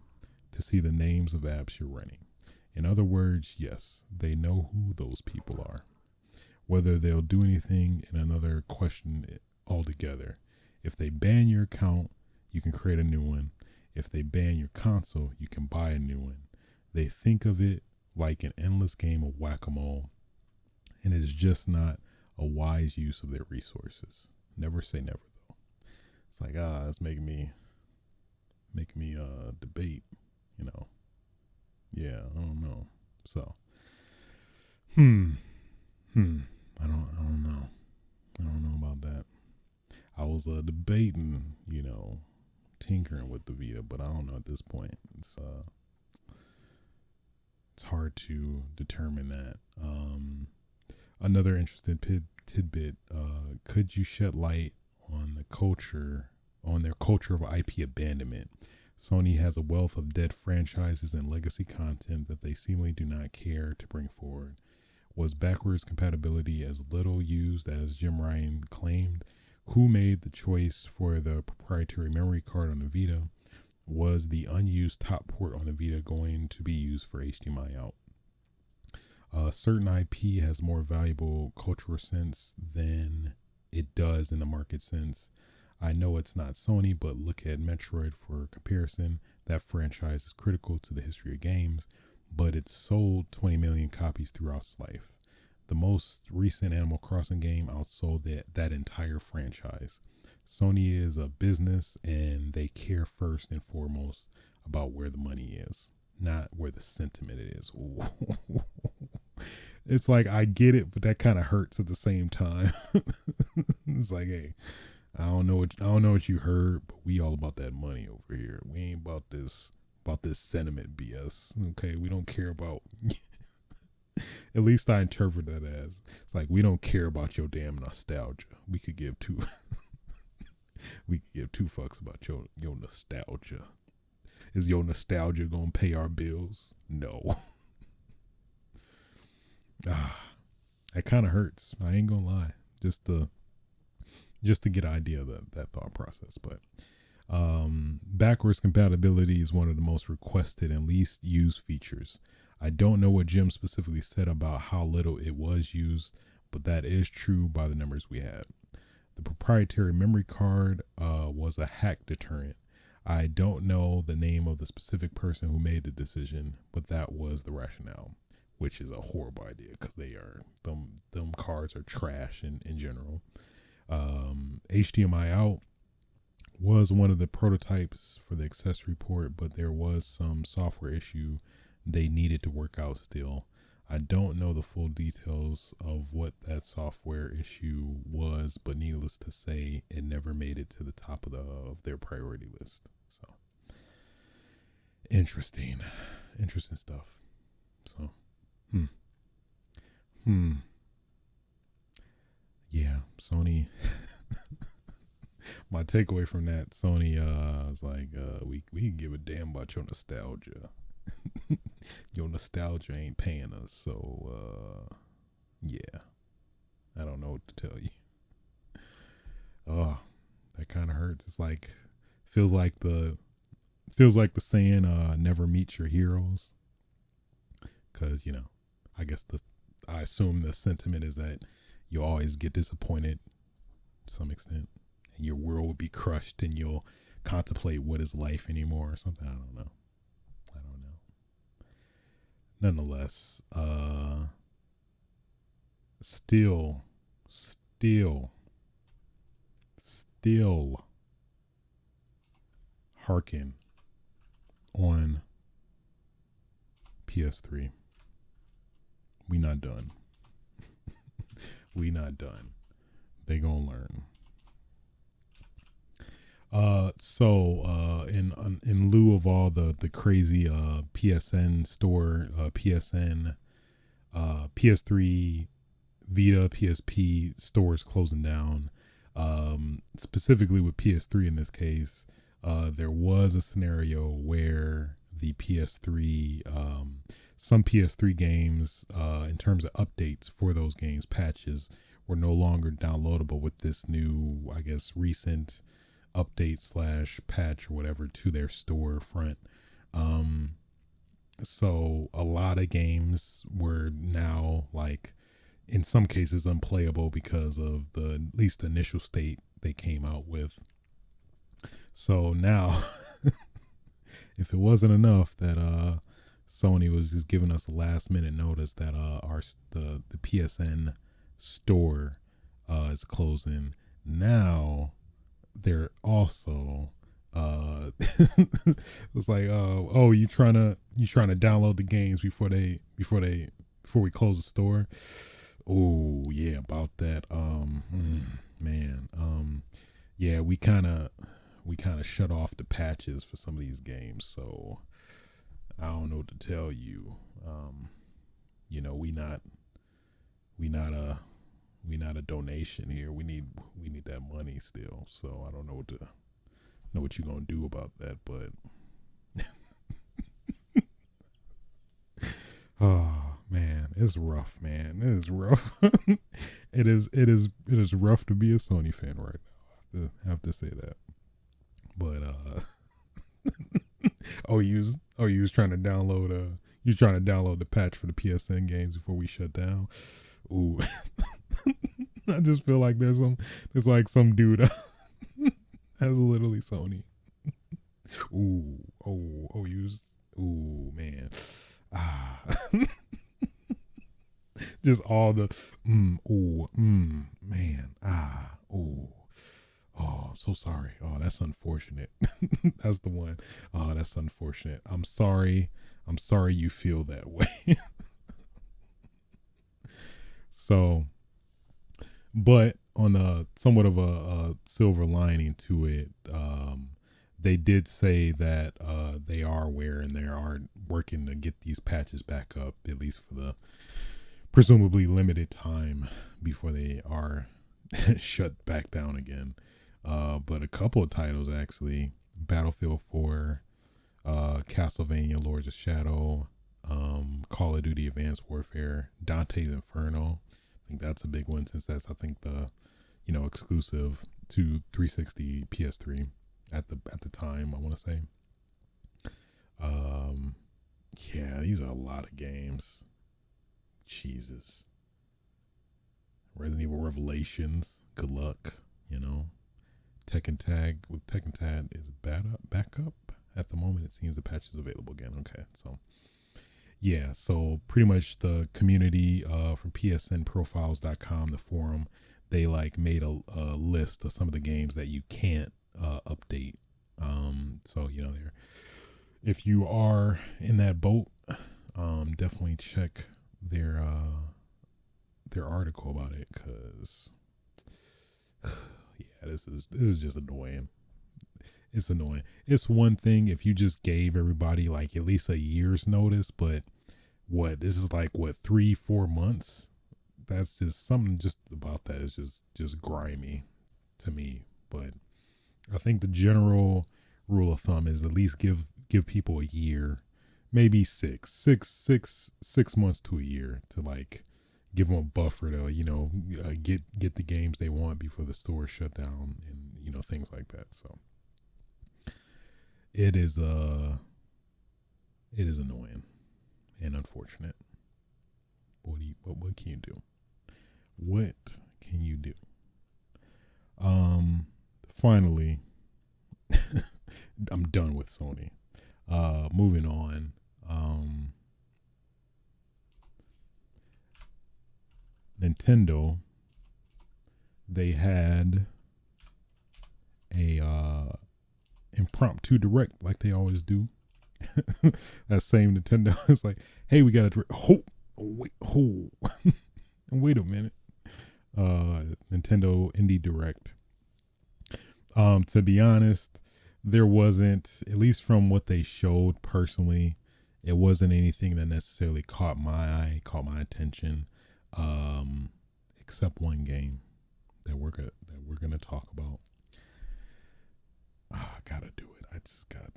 to see the names of apps you're running. In other words, yes, they know who those people are. Whether they'll do anything in another question altogether. If they ban your account, you can create a new one. If they ban your console, you can buy a new one. They think of it like an endless game of whack-a-mole, and it's just not a wise use of their resources. Never say never, though. It's like, it's making me debate, Yeah, I don't know. So, I don't know. I don't know about that. I was debating, tinkering with the Vita, but I don't know at this point. It's hard to determine that. Another interesting tidbit. Could you shed light on their culture of IP abandonment? Sony has a wealth of dead franchises and legacy content that they seemingly do not care to bring forward. Was backwards compatibility as little used as Jim Ryan claimed? Who made the choice for the proprietary memory card on the Vita? Was the unused top port on the Vita going to be used for HDMI out? Certain IP has more valuable cultural sense than it does in the market sense. I know it's not Sony, but look at Metroid for comparison. That franchise is critical to the history of games, but it's sold 20 million copies throughout its life. The most recent Animal Crossing game outsold that entire franchise. Sony is a business, and they care first and foremost about where the money is, not where the sentiment is. It's like, I get it, but that kind of hurts at the same time. It's like, hey, I don't know what you heard, but we all about that money over here. We ain't about this sentiment BS. Okay, we don't care about. At least I interpret that as, it's like, we don't care about your damn nostalgia. We could give two. We could give two fucks about your nostalgia. Is your nostalgia gonna pay our bills? No. That kind of hurts. I ain't gonna lie. Just to get an idea of that thought process. But backwards compatibility is one of the most requested and least used features. I don't know what Jim specifically said about how little it was used, but that is true by the numbers we had. The proprietary memory card was a hack deterrent. I don't know the name of the specific person who made the decision, but that was the rationale, which is a horrible idea because them cards are trash in general. HDMI out was one of the prototypes for the accessory port, but there was some software issue they needed to work out still. I don't know the full details of what that software issue was, but needless to say, it never made it to the top of their priority list. So interesting stuff. So, yeah, Sony. My takeaway from that, Sony was like, we can give a damn about your nostalgia. Your nostalgia ain't paying us, so yeah, I don't know what to tell you. Oh, that kind of hurts. It's like, feels like the saying, never meet your heroes, because I assume the sentiment is that you always get disappointed to some extent, and your world will be crushed, and you'll contemplate what is life anymore or something. I don't know. Nonetheless, still harken on PS3. We not done. We not done. They gonna learn. So in lieu of all the crazy PSN store, PSN, PS3, Vita, PSP stores closing down, specifically with PS3 in this case, there was a scenario where the PS3, some PS3 games, in terms of updates for those games, patches, were no longer downloadable with this new, I guess, recent update / patch or whatever to their storefront. So a lot of games were now, like, in some cases unplayable because of at least the initial state they came out with. So now, if it wasn't enough that Sony was just giving us a last minute notice that the PSN store is closing, now they're also it's like, oh, you trying to download the games before we close the store. Oh yeah, about that. Man, yeah, we kind of shut off the patches for some of these games, so I don't know what to tell you. We not we not a donation here. We need that money still. So I don't know what you're gonna do about that, but oh man, it's rough, man. It is rough. It is rough to be a Sony fan right now. I have to say that. But you was trying to download the patch for the PSN games before we shut down. Ooh. I just feel like there's like some dude has literally Sony. Ooh, man. Ah. Just all the man. Oh, I'm so sorry. Oh, that's unfortunate. That's the one. Oh, that's unfortunate. I'm sorry. I'm sorry you feel that way. So, but on a somewhat of a silver lining to it, they did say that they are aware and they are working to get these patches back up, at least for the presumably limited time before they are shut back down again. But a couple of titles actually: Battlefield 4, Castlevania: Lords of Shadow, Call of Duty: Advanced Warfare, Dante's Inferno. I think that's a big one since that's, I think, the exclusive to 360 PS3 at the time, I want to say. Yeah, these are a lot of games. Jesus. Resident Evil Revelations. Good luck. Tekken Tag is back up at the moment. It seems the patch is available again. Okay, so yeah, so pretty much the community from psnprofiles.com, the forum, they like made a list of some of the games that you can't update. So there, if you are in that boat, definitely check their article about it, because yeah, this is just annoying. It's annoying. It's one thing if you just gave everybody like at least a year's notice, but this is like 3-4 months. That's just something just about that is just grimy to me. But I think the general rule of thumb is at least give people a year, maybe 6 months to a year, to like give them a buffer to get the games they want before the store shut down, and things like that. So it is annoying and unfortunate. What can you do? What can you do? Finally, I'm done with Sony. Moving on. Nintendo, they had a impromptu direct like they always do. That same Nintendo is like, hey, we got a wait a minute. Nintendo Indie Direct. To be honest, there wasn't, at least from what they showed personally, it wasn't anything that necessarily caught my attention, except one game that we're gonna talk about. I gotta do it. I just got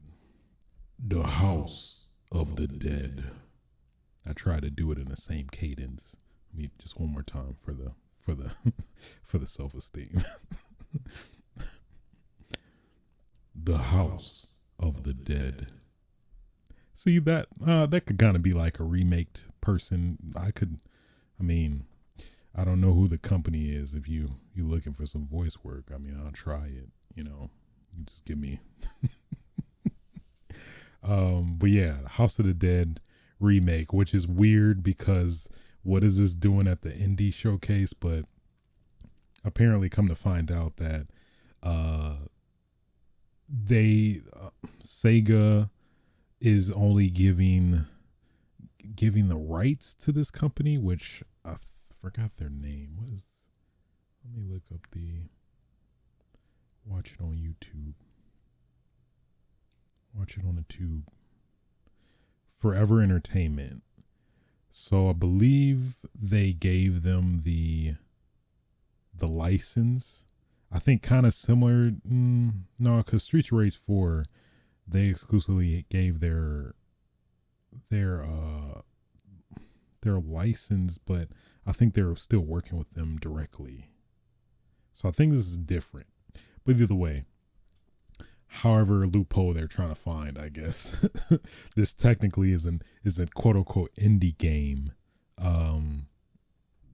The House of the Dead. I try to do it in the same cadence. Just one more time for the for the self-esteem. The House of the Dead. See, that could kind of be like a remaked person. I don't know who the company is. If you looking for some voice work, I'll try it. You just give me. But yeah, House of the Dead remake, which is weird because what is this doing at the indie showcase? But apparently, come to find out that Sega is only giving the rights to this company, which I forgot their name. Let me look up watch it on YouTube. Watch it on the tube. Forever Entertainment. So I believe they gave them the license. I think kind of similar. No, because Streets of Rage 4, they exclusively gave their uh their license, but I think they're still working with them directly. So I think this is different. But either way, however loophole they're trying to find, I guess. This technically is a quote unquote indie game.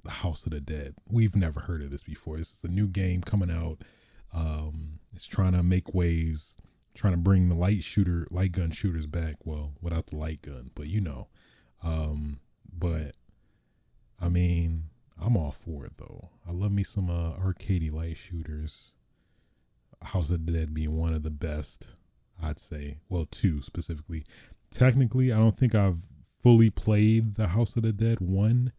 House of the Dead. We've never heard of this before. This is a new game coming out. It's trying to make waves, trying to bring the light gun shooters back. Well, without the light gun, but you know. But I mean, I'm all for it though. I love me some arcadey light shooters. House of the Dead being one of the best, I'd say. Well, two specifically. Technically, I don't think I've fully played the House of the Dead 1.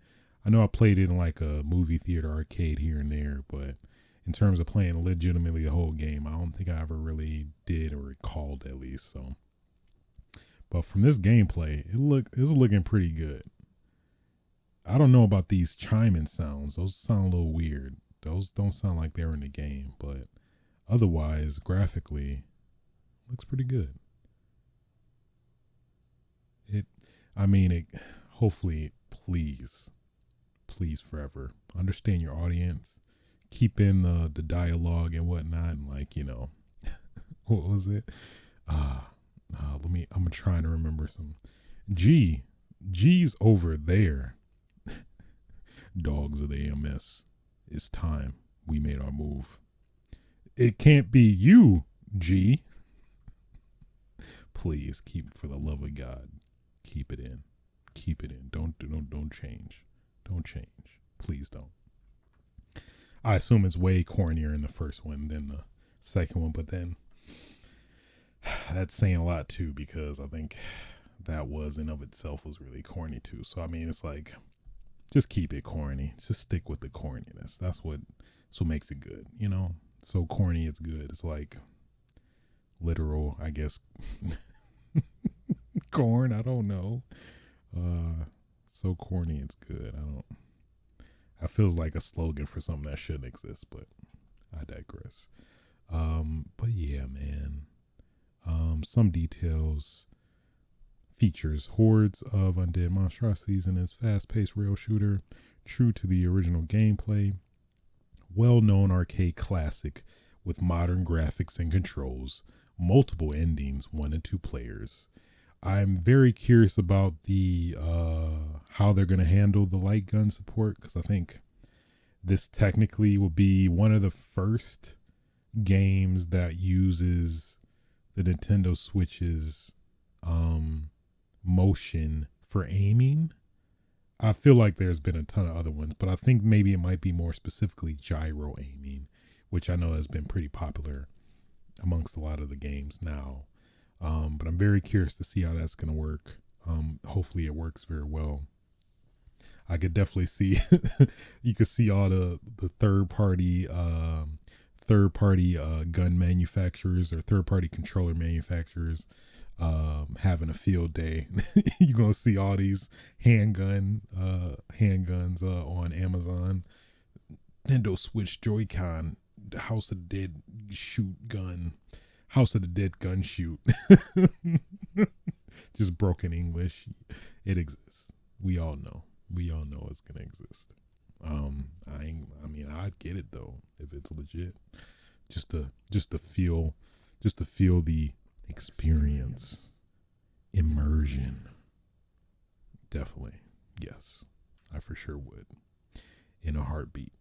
I know I played it in like a movie theater arcade here and there, but in terms of playing legitimately the whole game, I don't think I ever really did or recalled at least. So, but from this gameplay, it's looking pretty good. I don't know about these chiming sounds; those sound a little weird. Those don't sound like they're in the game, but otherwise, graphically, looks pretty good. It. Hopefully, please forever understand your audience, keep in the dialogue and whatnot, and like what was it? I'm trying to remember some. G's over there. Dogs of the AMS. It's time we made our move. It can't be you, G. Please for the love of God, keep it in. Keep it in. Don't change. Don't change. Please don't. I assume it's way cornier in the first one than the second one, but then that's saying a lot too, because I think that was in of itself was really corny too. So I mean, it's like, just keep it corny. Just stick with the corniness. That's what makes it good. So corny, it's good. It's like literal, I guess. Corn. I don't know. So corny, it's good. That feels like a slogan for something that shouldn't exist, but I digress. But yeah, man. Some details. Features hordes of undead monstrosities in this fast-paced rail shooter, true to the original gameplay. Well-known arcade classic with modern graphics and controls. Multiple endings, 1 and 2 players. I'm very curious about the how they're going to handle the light gun support, because I think this technically will be one of the first games that uses the Nintendo Switch's motion for aiming. I feel like there's been a ton of other ones, but I think maybe it might be more specifically gyro aiming, which I know has been pretty popular amongst a lot of the games now. But I'm very curious to see how that's going to work. Hopefully it works very well. I could definitely see, you could see all the third party gun manufacturers or third party controller manufacturers having a field day. You're gonna see all these handguns on Amazon. Nintendo Switch Joy-Con, House of the Dead shoot gun, House of the Dead gun shoot. Just broken English. It exists. We all know it's gonna exist. I'd get it though if it's legit. Just to feel the experience, immersion. Definitely, yes, I for sure would. In a heartbeat.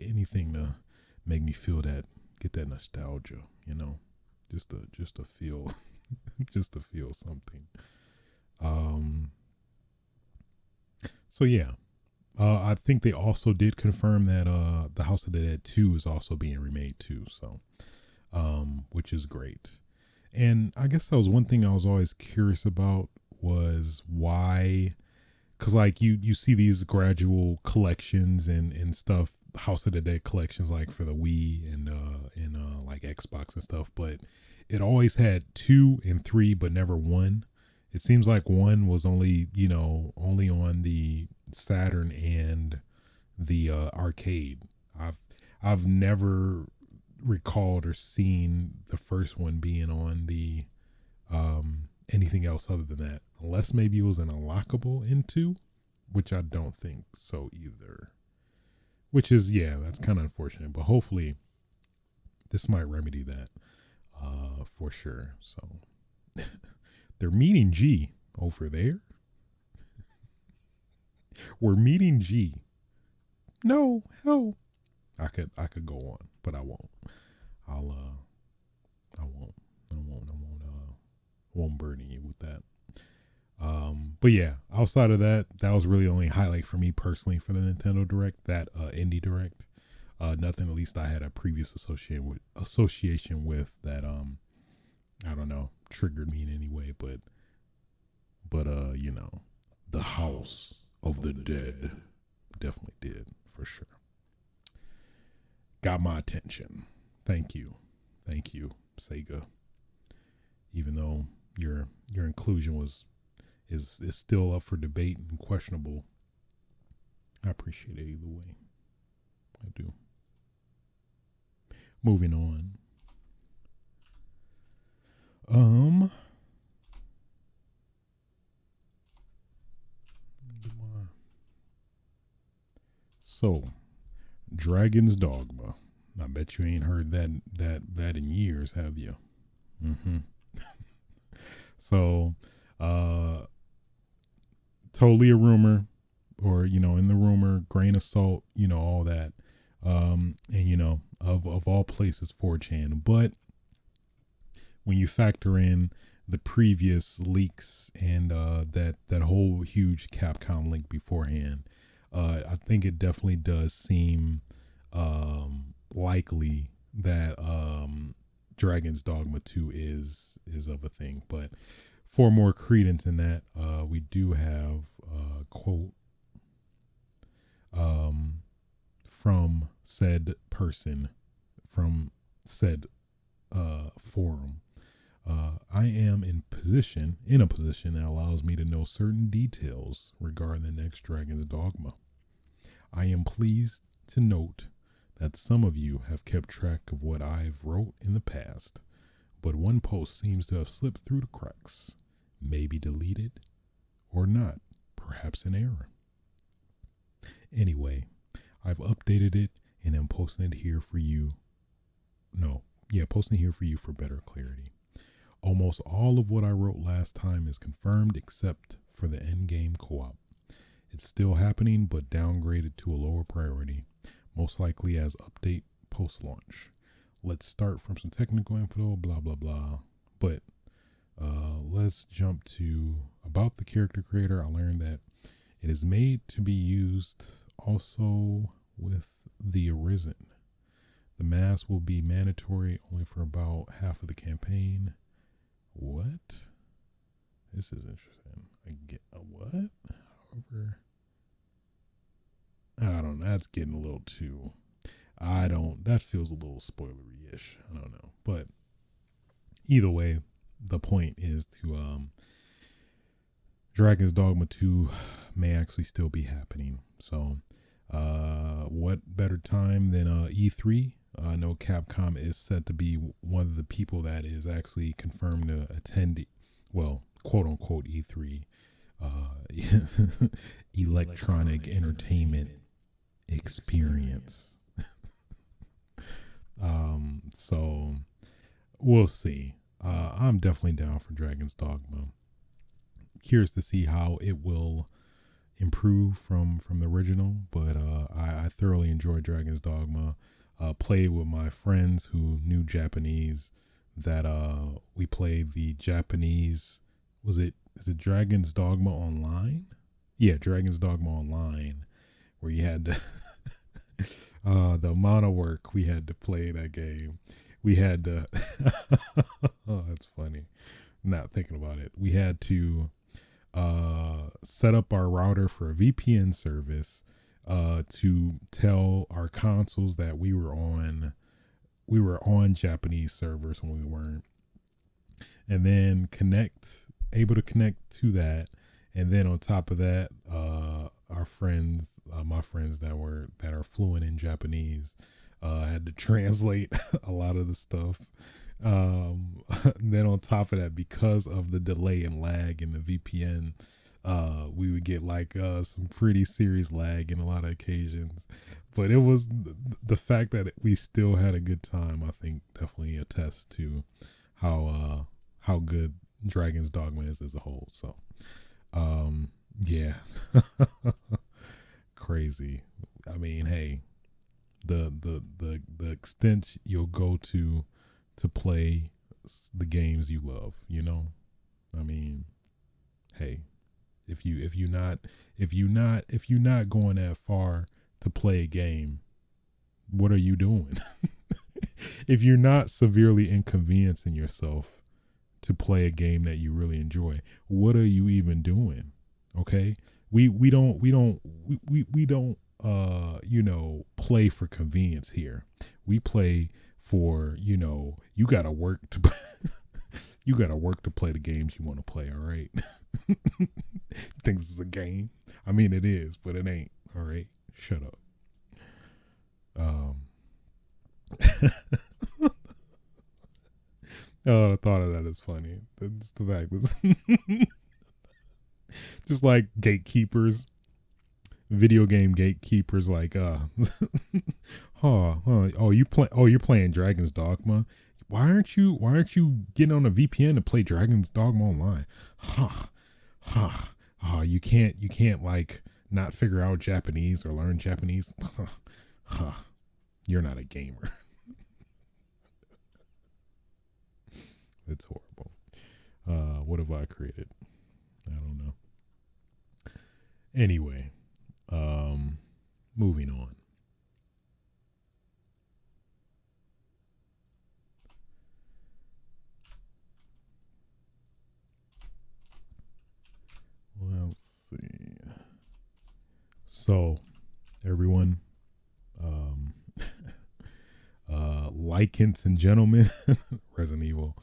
Anything to make me feel that, get that nostalgia. Just to feel, just to feel something. So yeah. I think they also did confirm that the House of the Dead 2 is also being remade too, so which is great. And I guess that was one thing I was always curious about, was why, because like you see these gradual collections and stuff, House of the Dead collections like for the Wii and like Xbox and stuff, but it always had 2 and 3 but never 1. It seems like one was only, only on the Saturn and the arcade. I've never recalled or seen the first one being on the anything else other than that, unless maybe it was an unlockable into, which I don't think so either. Which is, yeah, that's kind of unfortunate, but hopefully this might remedy that for sure. So they're meeting G over there. We're meeting G. No, hell. I could go on, but I won't. I'll I won't. Won't burden you with that. But yeah, outside of that, that was really the only highlight for me personally for the Nintendo Direct, that Indie Direct. Nothing at least I had a previous association with that I don't know, triggered me in any way, but the House of the Dead definitely did for sure. Got my attention. Thank you, Sega. Even though your inclusion is still up for debate and questionable, I appreciate it either way. I do. Moving on. So, Dragon's Dogma. I bet you ain't heard that in years, have you? Mm-hmm. So, totally a rumor, or in the rumor, grain of salt, all that, and of all places, 4chan. But when you factor in the previous leaks and that whole huge Capcom leak beforehand, I think it definitely does seem likely that Dragon's Dogma 2 is of a thing. But for more credence in that, we do have a quote from said person, from said forum. I am in a position that allows me to know certain details regarding the next Dragon's Dogma. I am pleased to note that some of you have kept track of what I've wrote in the past, but one post seems to have slipped through the cracks, maybe deleted or not, perhaps an error. Anyway, I've updated it and am posting it here for you. Posting it here for you for better clarity. Almost all of what I wrote last time is confirmed except for the endgame co-op. It's still happening, but downgraded to a lower priority, most likely as update post-launch. Let's start from some technical info, blah, blah, blah. But let's jump to about the character creator. I learned that it is made to be used also with the Arisen. The mask will be mandatory only for about half of the campaign. What? This is interesting. I get a what? However, I don't know. That's getting a little too. That feels a little spoilery-ish. I don't know. But either way, the point is to Dragon's Dogma 2 may actually still be happening. So what better time than E3? I know Capcom is said to be one of the people that is actually confirmed to attend, well, quote unquote E3, electronic entertainment experience. So we'll see. I'm definitely down for Dragon's Dogma. Curious to see how it will improve from the original, but I thoroughly enjoyed Dragon's Dogma. Played with my friends who knew Japanese, that we played the Japanese, is it Dragon's Dogma Online? Yeah, Dragon's Dogma Online, where you had to the amount of work we had to play that game. We had to oh, that's funny. Not thinking about it. We had to set up our router for a VPN service to tell our consoles that we were on Japanese servers when we weren't, and then connect able to connect to that, and then on top of that, our friends, my friends that are fluent in Japanese, had to translate a lot of the stuff. Then on top of that, because of the delay and lag in the VPN, we would get like some pretty serious lag in a lot of occasions. But it was the fact that we still had a good time. I think definitely attests to how good Dragon's Dogma is as a whole. So, yeah, crazy. I mean, hey, the extent you'll go to play the games you love, you know. I mean, hey, if you're not going that far to play a game, what are you doing? If you're not severely inconveniencing yourself to play a game that you really enjoy, what are you even doing? Okay, we don't play for convenience here. We play for, you gotta work to you gotta work to play the games you want to play. All right. You think this is a game? I mean, it is, but it ain't. All right, shut up. Oh, the thought of that is funny. That's the fact is just like gatekeepers, video game gatekeepers, like you're playing Dragon's Dogma. Why aren't you getting on a VPN to play Dragon's Dogma online? You can't like not figure out Japanese or learn Japanese. You're not a gamer. It's horrible. What have I created? I don't know. Anyway, moving on. Let's see. So, everyone, likens and gentlemen, Resident Evil.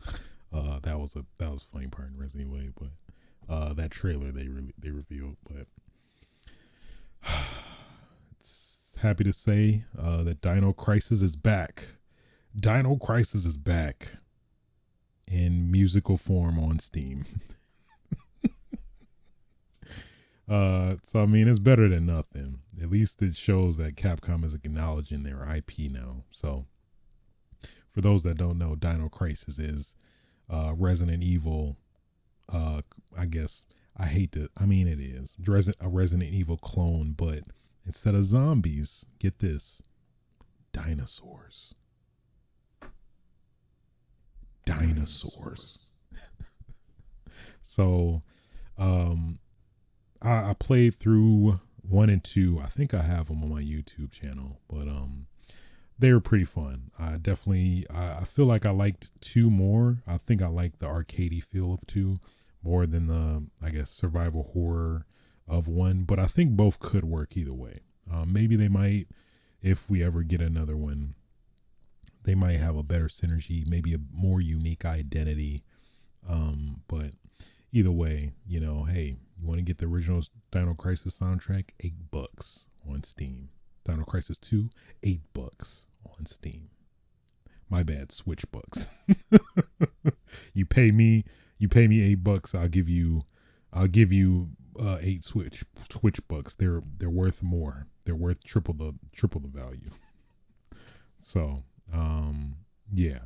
That was a funny part in Resident Evil 8, but that trailer they revealed. But it's happy to say that Dino Crisis is back. Dino Crisis is back in musical form on Steam. So I mean, it's better than nothing. At least it shows that Capcom is acknowledging their IP now. So for those that don't know, Dino Crisis is Resident Evil. I guess it is a Resident Evil clone, but instead of zombies, get this, dinosaurs. So, I played through 1 and 2. I think I have them on my YouTube channel, but they were pretty fun. I feel like I liked 2 more. I think I liked the arcadey feel of 2 more than the, I guess, survival horror of 1. But I think both could work either way. Maybe they might, if we ever get another one, they might have a better synergy, maybe a more unique identity. But either way, hey, you want to get the original Dino Crisis soundtrack? $8 on Steam. Dino Crisis 2, $8 on Steam. My bad, Switch bucks. You pay me $8. I'll give you 8 Switch bucks. They're worth more. They're worth triple the value. So, yeah.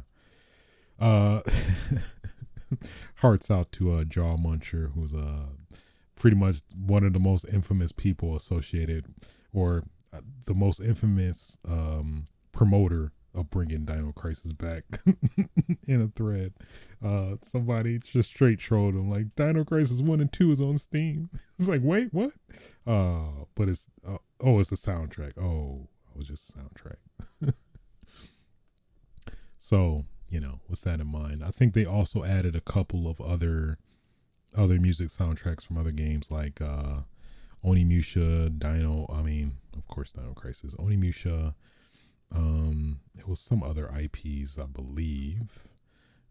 Hearts out to Jaw Muncher, who's pretty much one of the most infamous people associated, or the most infamous promoter of bringing Dino Crisis back in a thread. Somebody just straight trolled him like, Dino Crisis 1 and 2 is on Steam. It's like, wait, what? But it's it's the soundtrack. Oh, it was just a soundtrack. So, with that in mind, I think they also added a couple of other music soundtracks from other games, like Onimusha, of course, Dino Crisis, Onimusha. It was some other IPs, I believe,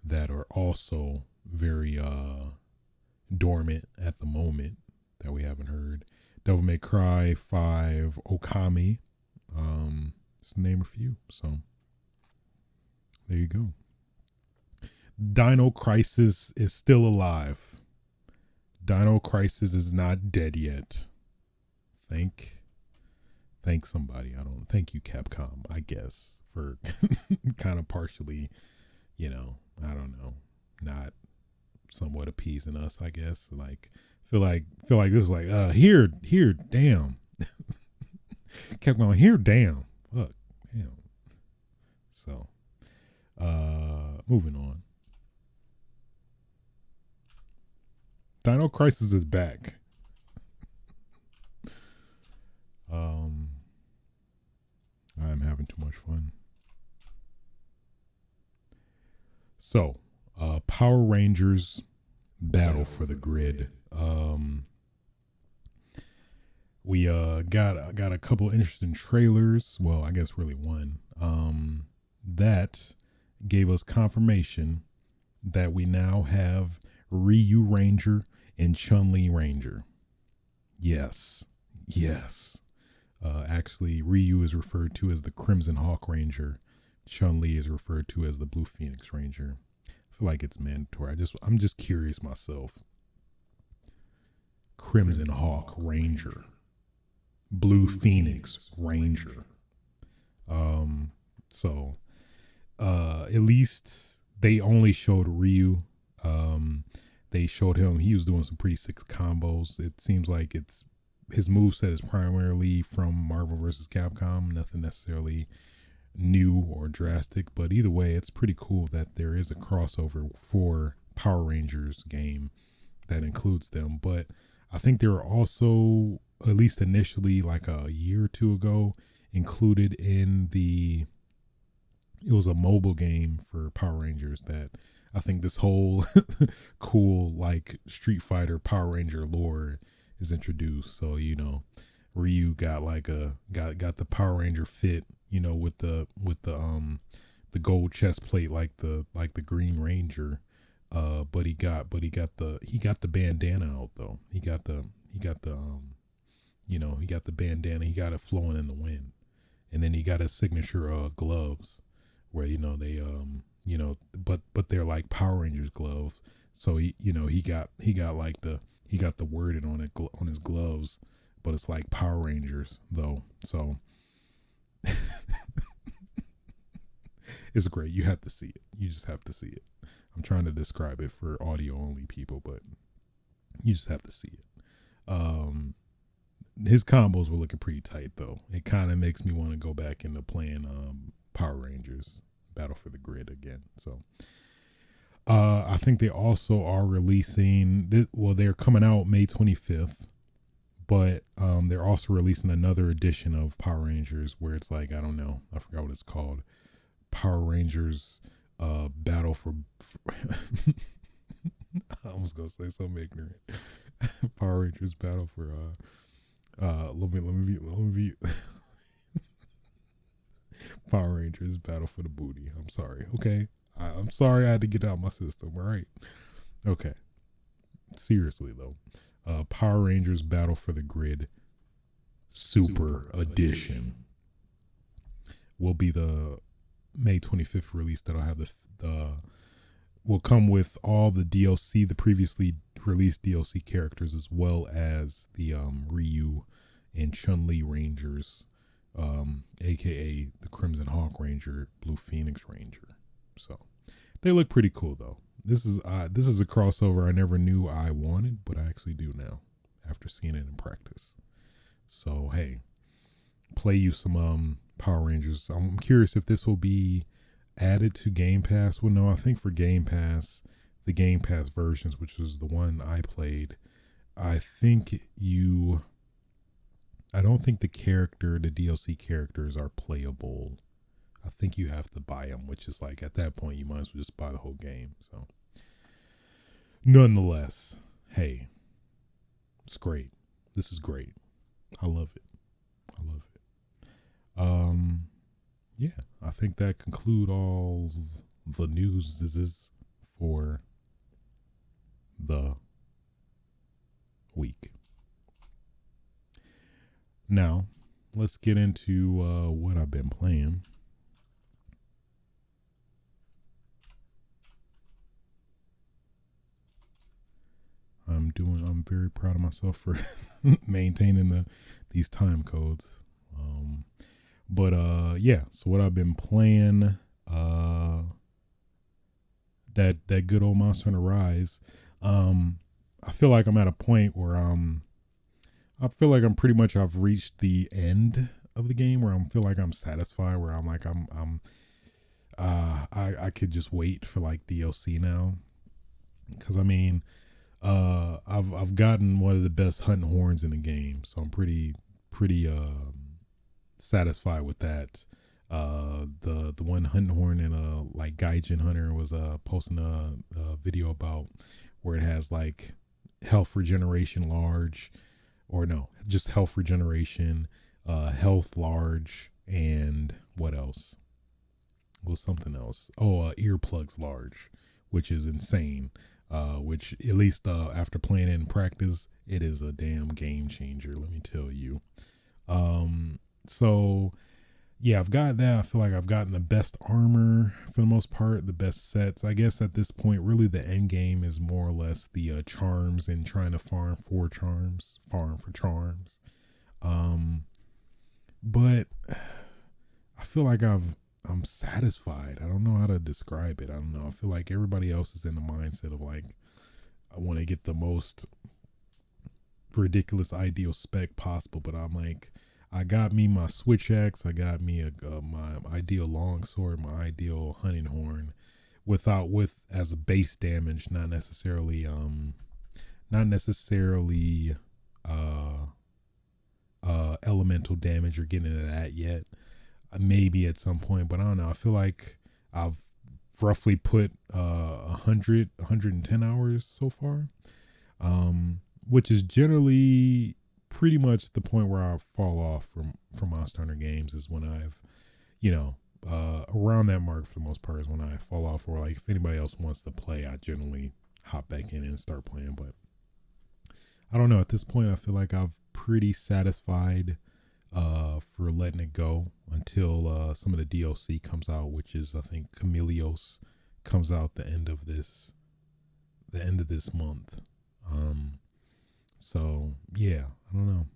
that are also very dormant at the moment that we haven't heard. Devil May Cry 5 Okami. Just to name a few. So there you go. Dino Crisis is still alive. Dino Crisis is not dead yet. Thank somebody. Thank you, Capcom, I guess, for kind of partially, I don't know, not somewhat appeasing us, I guess. Like feel like this is like here, damn. Capcom, here, damn. Fuck. Damn. So moving on. Dino Crisis is back. I'm having too much fun. So, Power Rangers Battle for the Grid. We got a couple interesting trailers. Well, I guess really one. That gave us confirmation that we now have Ryu Ranger and Chun-Li Ranger. Yes. Actually, Ryu is referred to as the Crimson Hawk Ranger. Chun-Li is referred to as the Blue Phoenix Ranger. I feel like it's mandatory. I'm just curious myself. Crimson Hawk Ranger. Blue Phoenix Ranger. So at least they only showed Ryu. They showed him, he was doing some pretty sick combos. It seems like his moveset is primarily from Marvel vs. Capcom, nothing necessarily new or drastic, but either way, it's pretty cool that there is a crossover for Power Rangers game that includes them. But I think they were also, at least initially, like a year or two ago, included in it was a mobile game for Power Rangers that I think this whole cool like Street Fighter Power Ranger lore is introduced. So, Ryu got like got the Power Ranger fit, with the gold chest plate like the Green Ranger. But he got the bandana out though. He got the bandana, he got it flowing in the wind. And then he got his signature gloves where they but they're like Power Rangers gloves. So he got the wording on it on his gloves, but it's like Power Rangers though. So it's great. You have to see it. You just have to see it. I'm trying to describe it for audio only people, but you just have to see it. His combos were looking pretty tight though. It kind of makes me want to go back into playing Power Rangers Battle for the Grid again. So I think they also are releasing, they're coming out May 25th, but they're also releasing another edition of Power Rangers where it's like, I don't know, I forgot what it's called. Power Rangers Battle for I was gonna say something ignorant. Power Rangers Battle for let me be Power Rangers Battle for the Booty. I'm sorry. Okay. I'm sorry I had to get out my system. All right. Okay. Seriously though. Power Rangers Battle for the Grid Super Edition will be the May 25th release that'll have will come with all the DLC, the previously released DLC characters, as well as the Ryu and Chun-Li Rangers, aka the Crimson Hawk Ranger, Blue Phoenix Ranger. So they look pretty cool though. This is a crossover I never knew I wanted, but I actually do now after seeing it in practice. So hey, play you some Power Rangers. I'm curious if this will be added to Game Pass. Well, no, I think for Game Pass, the Game Pass versions, which was the one I played, I don't think the DLC characters are playable. I think you have to buy them, which is like, at that point, you might as well just buy the whole game. So, nonetheless, hey, it's great. This is great. I love it. Yeah, I think that conclude all the news for the week. Now, let's get into what I've been playing. I'm very proud of myself for maintaining these time codes. But yeah, so what I've been playing, that good old Monster Hunter Rise. I feel like I'm at a point where I feel like I'm pretty much I've reached the end of the game where I feel like I'm satisfied, where I'm like I could just wait for like DLC now, because I mean, I've gotten one of the best hunting horns in the game, so I'm pretty satisfied with that. The one hunting horn and like Gaijin Hunter was posting a video about where it has like health regeneration large, or no, just health regeneration, health large, and what else? Well, something else. Oh, earplugs large, which is insane. Which at least after playing it in practice, it is a damn game changer. Let me tell you. So yeah, I've got that. I feel like I've gotten the best armor for the most part, the best sets. I guess at this point, really the end game is more or less the charms and trying to farm for charms. But I feel like I'm satisfied. I don't know how to describe it. I don't know. I feel like everybody else is in the mindset of like, I want to get the most ridiculous ideal spec possible, but I'm like, I got me my switch axe, I got me my ideal longsword, my ideal hunting horn, with as a base damage, not necessarily elemental damage or getting into that yet. Maybe at some point, but I don't know. I feel like I've roughly put 110 hours so far, which is generally pretty much the point where I fall off from Monster Hunter games, is when I've, around that mark for the most part is when I fall off, or like if anybody else wants to play, I generally hop back in and start playing. But I don't know, at this point I feel like I've pretty satisfied for letting it go until some of the DLC comes out, which is, I think, Chameleos comes out the end of this month. So yeah, I don't know.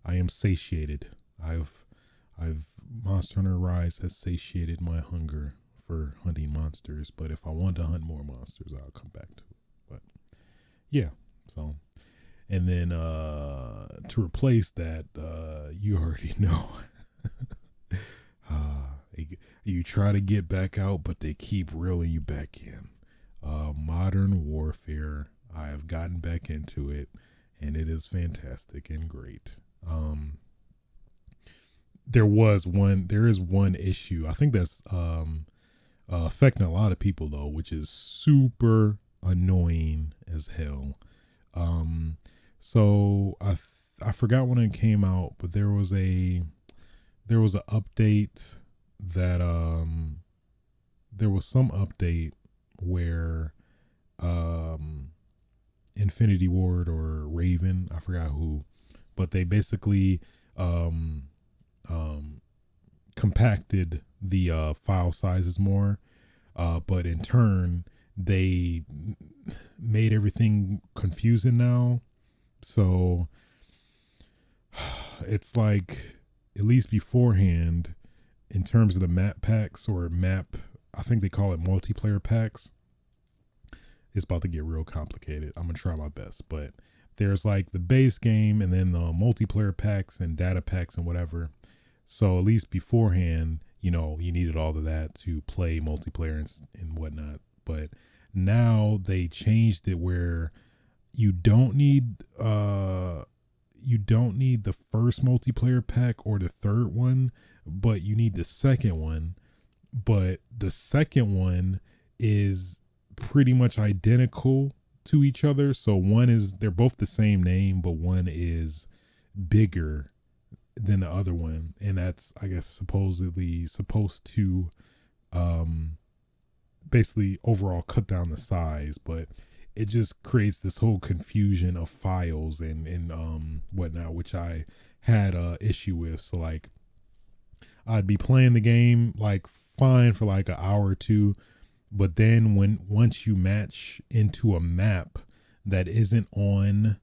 I am satiated. I've Monster Hunter Rise has satiated my hunger for hunting monsters. But if I want to hunt more monsters, I'll come back to it. But yeah, so. And then to replace that, you already know. You try to get back out, but they keep reeling you back in. Modern Warfare. I have gotten back into it, and it is fantastic and great. There is one issue. I think that's affecting a lot of people though, which is super annoying as hell. So I forgot when it came out, but there was an update that there was some update where Infinity Ward or Raven, I forgot who, but they basically compacted the file sizes more, but in turn they made everything confusing now. So it's like, at least beforehand, in terms of the map packs or I think they call it multiplayer packs, it's about to get real complicated. I'm going to try my best, but there's like the base game and then the multiplayer packs and data packs and whatever. So at least beforehand, you needed all of that to play multiplayer and whatnot. But now they changed it where you don't need the first multiplayer pack or the third one, but you need the second one. But the second one is pretty much identical to each other. So they're both the same name, but one is bigger than the other one, and that's, I guess, supposedly supposed to basically overall cut down the size. But it just creates this whole confusion of files and whatnot, which I had a issue with. So like I'd be playing the game like fine for like an hour or two, but then once you match into a map that isn't on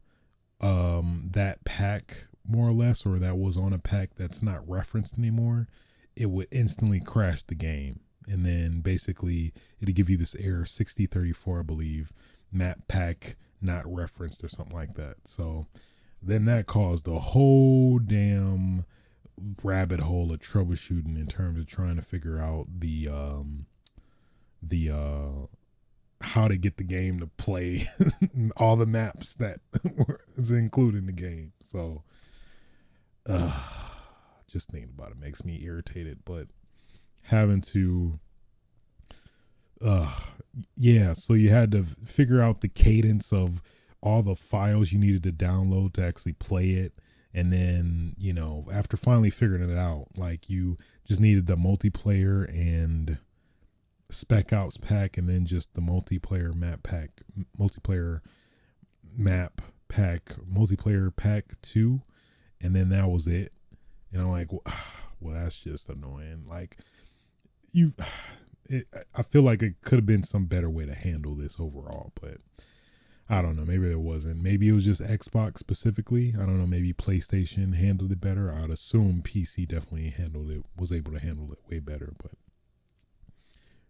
that pack more or less, or that was on a pack that's not referenced anymore, it would instantly crash the game. And then basically it'd give you this error 6034, I believe, map pack not referenced or something like that. So then that caused a whole damn rabbit hole of troubleshooting in terms of trying to figure out the how to get the game to play all the maps that is included in the game. So just thinking about it makes me irritated. But having to yeah, so you had to figure out the cadence of all the files you needed to download to actually play it. And then, you know, after finally figuring it out, like you just needed the multiplayer and spec outs pack, and then just the multiplayer map pack, multiplayer pack 2. And then that was it. And I'm like, well, that's just annoying. Like I feel like it could have been some better way to handle this overall, but I don't know. Maybe there wasn't. Maybe it was just Xbox specifically. I don't know. Maybe PlayStation handled it better. I'd assume PC definitely was able to handle it way better, but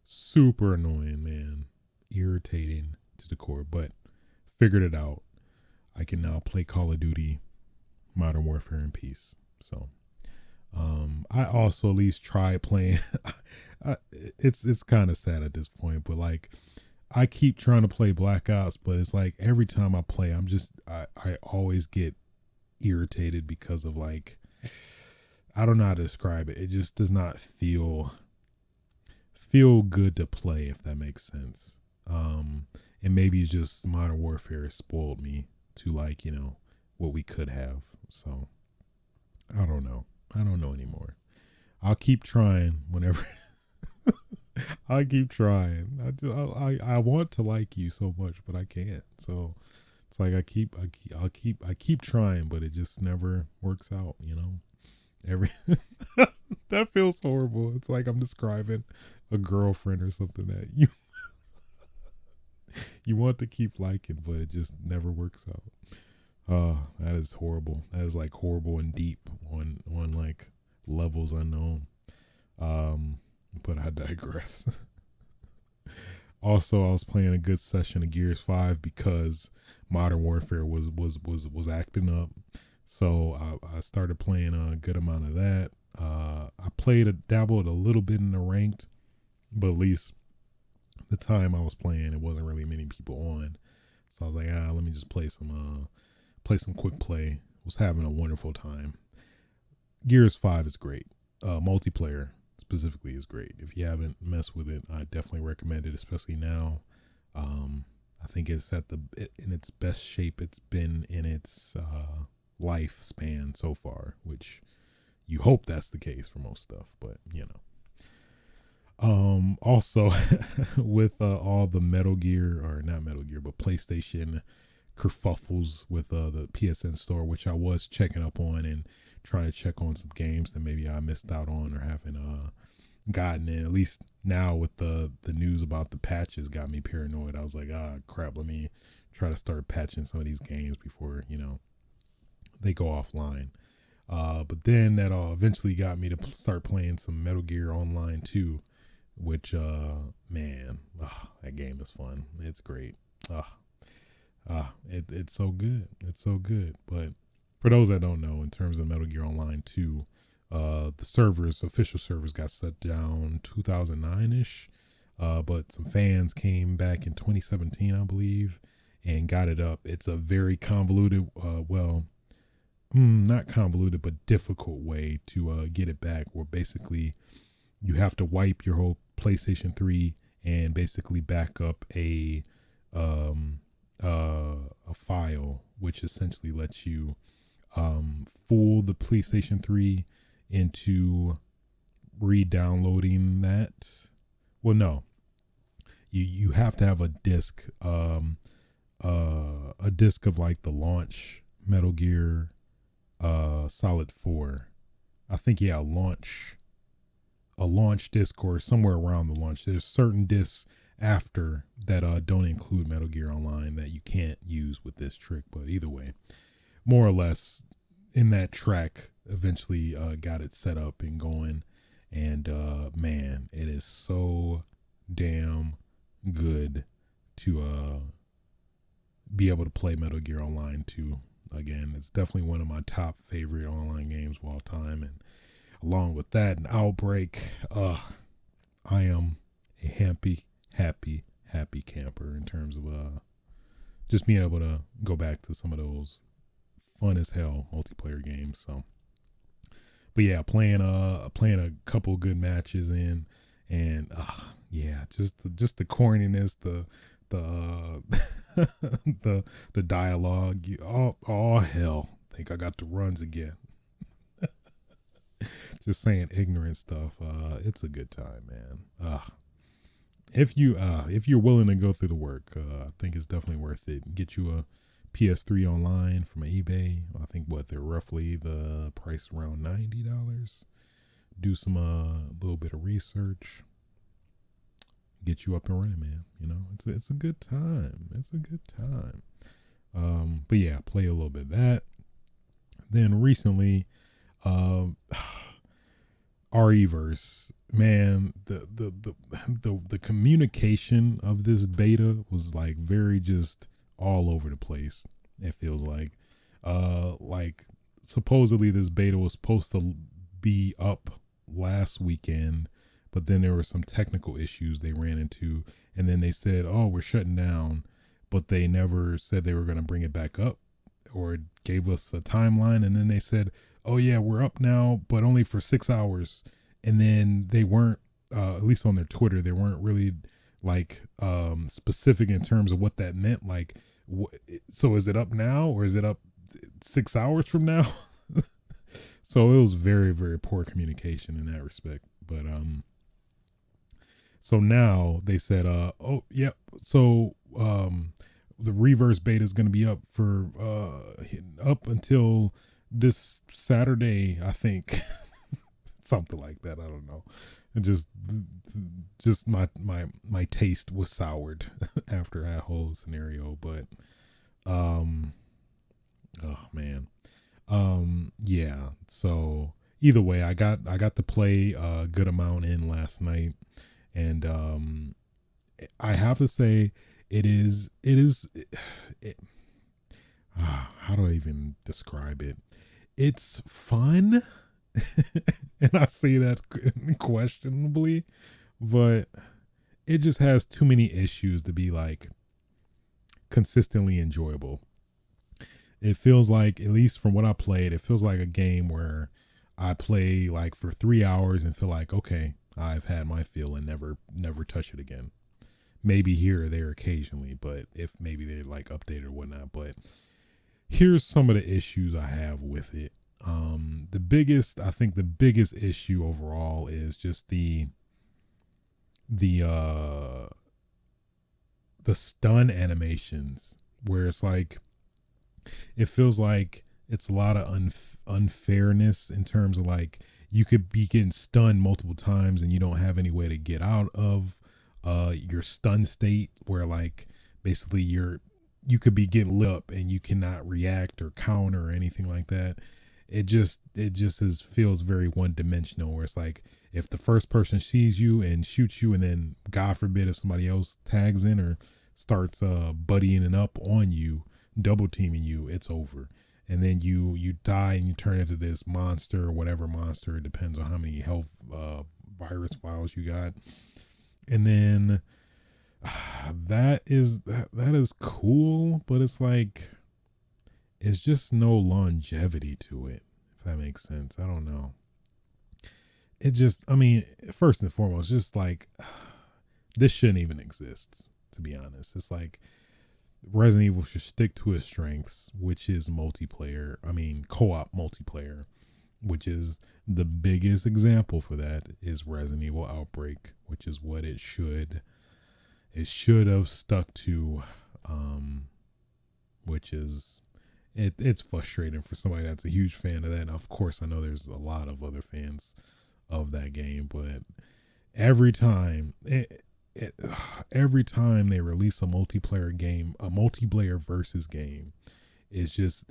super annoying, man. Irritating to the core, but figured it out. I can now play Call of Duty Modern Warfare in peace. So, I also at least try playing. It's kind of sad at this point, but like I keep trying to play Black Ops, but it's like every time I play, I always get irritated because of like, I don't know how to describe it. It just does not feel good to play, if that makes sense. And maybe it's just Modern Warfare spoiled me to like, you know, what we could have. So I don't know anymore. I'll keep trying whenever. I keep trying. I want to like you so much, but I can't. So it's like I keep trying, but it just never works out. You know, that feels horrible. It's like I'm describing a girlfriend or something that you want to keep liking, but it just never works out. That is horrible. That is like horrible and deep on like levels unknown. But I digress. Also, I was playing a good session of Gears 5 because Modern Warfare was acting up. So I started playing a good amount of that. I dabbled a little bit in the ranked, but at least the time I was playing, it wasn't really many people on. So I was like, let me just play some quick play. Was having a wonderful time. Gears 5 is great. Multiplayer specifically is great. If you haven't messed with it, I definitely recommend it, especially now. I think it's in its best shape it's been in its lifespan so far, which you hope that's the case for most stuff, but you know. Also with all the Metal Gear, or not Metal Gear, but PlayStation kerfuffles with the PSN store, which I was checking up on and trying to check on some games that maybe I missed out on or haven't gotten in. At least now with the news about the patches got me paranoid. I was like, crap, let me try to start patching some of these games before, you know, they go offline. But then that eventually got me to start playing some Metal Gear Online 2, which man, that game is fun. It's great. It's so good. It's so good. But for those that don't know, in terms of Metal Gear Online 2, the official servers got shut down 2009-ish. But some fans came back in 2017, I believe, and got it up. It's a very convoluted, not convoluted, but difficult way to get it back, where basically you have to wipe your whole PlayStation 3 and basically back up a file, which essentially lets you fool the PlayStation 3 into re-downloading that. Well, no, you have to have a disc a disc of like the launch Metal Gear Solid 4. I think yeah, a launch disc or somewhere around the launch. There's certain discs after that don't include Metal Gear Online that you can't use with this trick, but either way, more or less in that track eventually got it set up and going, and man, it is so damn good to be able to play Metal Gear Online 2 again. It's definitely one of my top favorite online games of all time, and along with that, an Outbreak, I am a happy camper in terms of just being able to go back to some of those fun as hell multiplayer games. So, but yeah, playing a couple good matches in, and yeah, just the corniness, the the dialogue. Oh hell, think I got the runs again. Just saying ignorant stuff. It's a good time, man. If you're willing to go through the work, I think it's definitely worth it. Get you a PS3 online from eBay. I think they're roughly the price around $90. Do some little bit of research. Get you up and running, man. You know, it's a good time. It's a good time. But yeah, play a little bit of that. Then recently, REverse, man, the communication of this beta was like very just all over the place. It feels like supposedly this beta was supposed to be up last weekend, but then there were some technical issues they ran into, and then they said, "Oh, we're shutting down," but they never said they were going to bring it back up or gave us a timeline. And then they said, "Oh yeah, we're up now, but only for 6 hours." And then they weren't, at least on their Twitter, they weren't really like specific in terms of what that meant. Like, so is it up now or is it up 6 hours from now? So it was very, very poor communication in that respect. But so now they said, oh yep, so the reverse beta is going to be up for up until this Saturday, I think. Something like that. I don't know. And just my taste was soured after that whole scenario. But oh man. Yeah. So either way, I got to play a good amount in last night, and I have to say how do I even describe it? It's fun. And I say that questionably, but it just has too many issues to be like consistently enjoyable. It feels like, at least from what I played, it feels like a game where I play like for 3 hours and feel like, okay, I've had my fill and never touch it again. Maybe here or there occasionally, but if maybe they're like updated or whatnot. But here's some of the issues I have with it. I think the biggest issue overall is just the stun animations, where it's like, it feels like it's a lot of unfairness in terms of like, you could be getting stunned multiple times and you don't have any way to get out of your stun state, where like basically you could be getting lit up and you cannot react or counter or anything like that. It just feels very one dimensional, where it's like, if the first person sees you and shoots you, and then God forbid if somebody else tags in or starts buddying up on you, double teaming you, it's over. And then you die and you turn into this monster or whatever monster. It depends on how many health virus files you got. And then that is cool, but it's like, it's just no longevity to it, if that makes sense. I don't know. It just, I mean, first and foremost, just like, this shouldn't even exist, to be honest. It's like, Resident Evil should stick to its strengths, which is multiplayer. I mean, co-op multiplayer, which is the biggest example for that is Resident Evil Outbreak, which is what it should have stuck to. which is it's frustrating for somebody that's a huge fan of that. And of course, I know there's a lot of other fans of that game, but every time every time they release a multiplayer game, a multiplayer versus game, it's just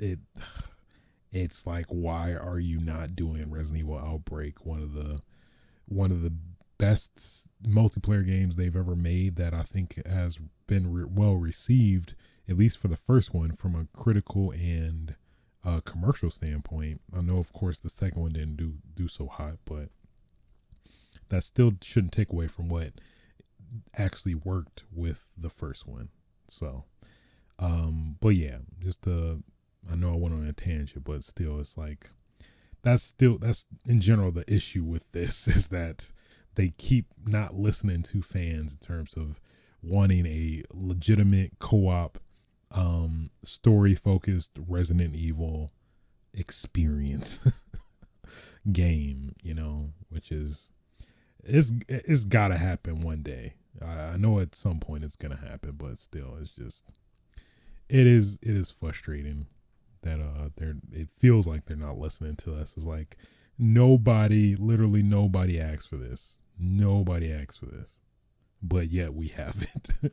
it's like, why are you not doing Resident Evil Outbreak, one of the best multiplayer games they've ever made, that I think has been well received, at least for the first one, from a critical and commercial standpoint. I know, of course, the second one didn't do so hot, but that still shouldn't take away from what actually worked with the first one. So, but yeah, I know I went on a tangent, but still, it's like, that's in general the issue with this, is that they keep not listening to fans in terms of wanting a legitimate co-op, story focused Resident Evil experience game, which is, it's gotta happen one day. I know at some point it's gonna happen, but still, it's just, it is frustrating that it feels like they're not listening to us. It's like literally nobody asked for this. Nobody asked for this, but yet we have it.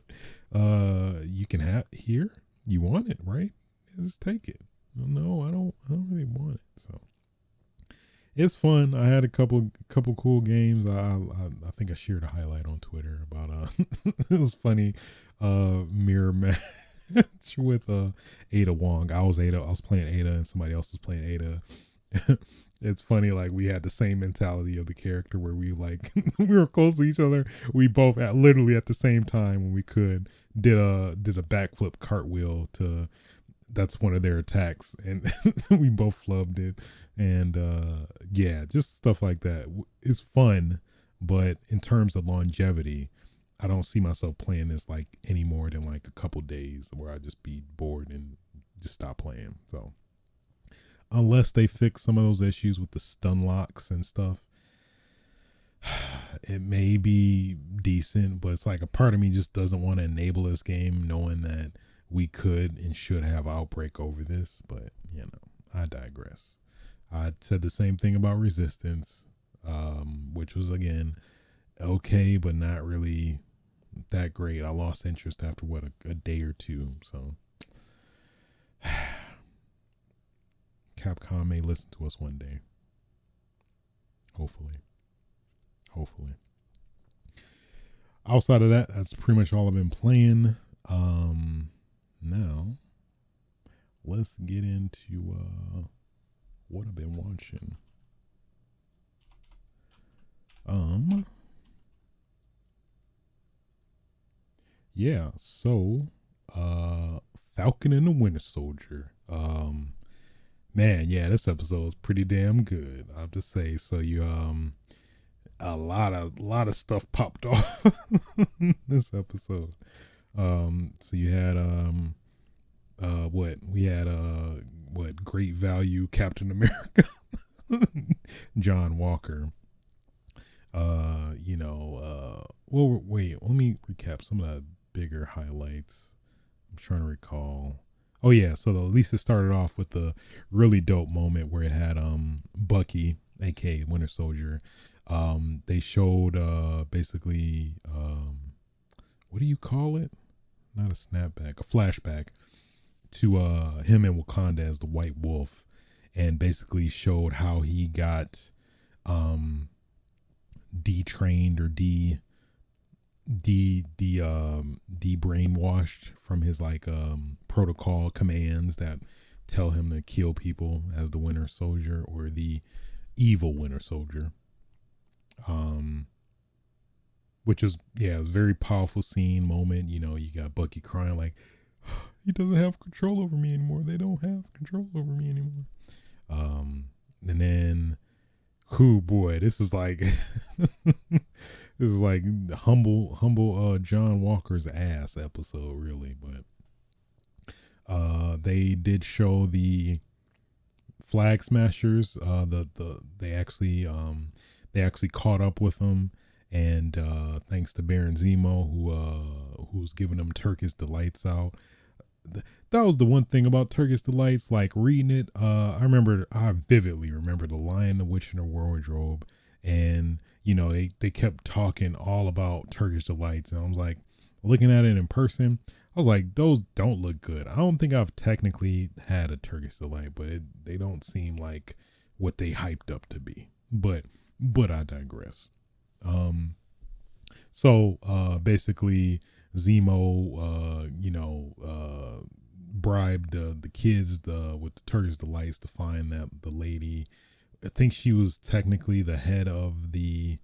You can have here. You want it, right? Just take it. No, I don't really want it. So it's fun. I had a couple cool games. I think I shared a highlight on Twitter about it was funny, mirror match with Ada Wong. I was playing Ada, and somebody else was playing Ada. It's funny, like, we had the same mentality of the character, where we like we were close to each other. We both literally at the same time, when we could, did a backflip cartwheel to, that's one of their attacks, and we both flubbed it. And yeah, just stuff like that. It's fun, but in terms of longevity, I don't see myself playing this like any more than like a couple days, where I just be bored and just stop playing. So unless they fix some of those issues with the stun locks and stuff, it may be decent, but it's like, a part of me just doesn't want to enable this game knowing that we could and should have Outbreak over this. But I digress. I said the same thing about Resistance, which was, again, okay, but not really that great. I lost interest after a day or two. So Capcom may listen to us one day. Hopefully. Outside of that, that's pretty much all I've been playing. Now let's get into what I've been watching. Yeah, so Falcon and the Winter Soldier. Man, yeah, this episode is pretty damn good, I have to say. So you a lot of stuff popped off this episode. So you had great value Captain America, John Walker. Well, wait, let me recap some of the bigger highlights. I'm trying to recall. Oh yeah, so at least it started off with the really dope moment where it had Bucky, aka Winter Soldier. They showed basically what do you call it? Not a snapback, a flashback to him in Wakanda as the White Wolf, and basically showed how he got detrained or brainwashed from his protocol commands that tell him to kill people as the Winter Soldier, or the evil Winter Soldier. Which is, it was a very powerful moment. You got Bucky crying like, he doesn't have control over me anymore. They don't have control over me anymore. And then, boy, this is like this is like humble John Walker's ass episode, really. But they did show the Flag Smashers. They actually caught up with them, and thanks to Baron Zemo, who's giving them Turkish delights out. that was the one thing about Turkish Delights. Like reading it, I vividly remember the Lion, the Witch, and the Wardrobe, and they kept talking all about Turkish Delights, and I was like looking at it in person. I was like, those don't look good. I don't think I've technically had a Turkish Delight, but they don't seem like what they hyped up to be. But I digress. So basically Zemo, bribed the kids with the Turkish Delights to find that the lady. I think she was technically the head of the.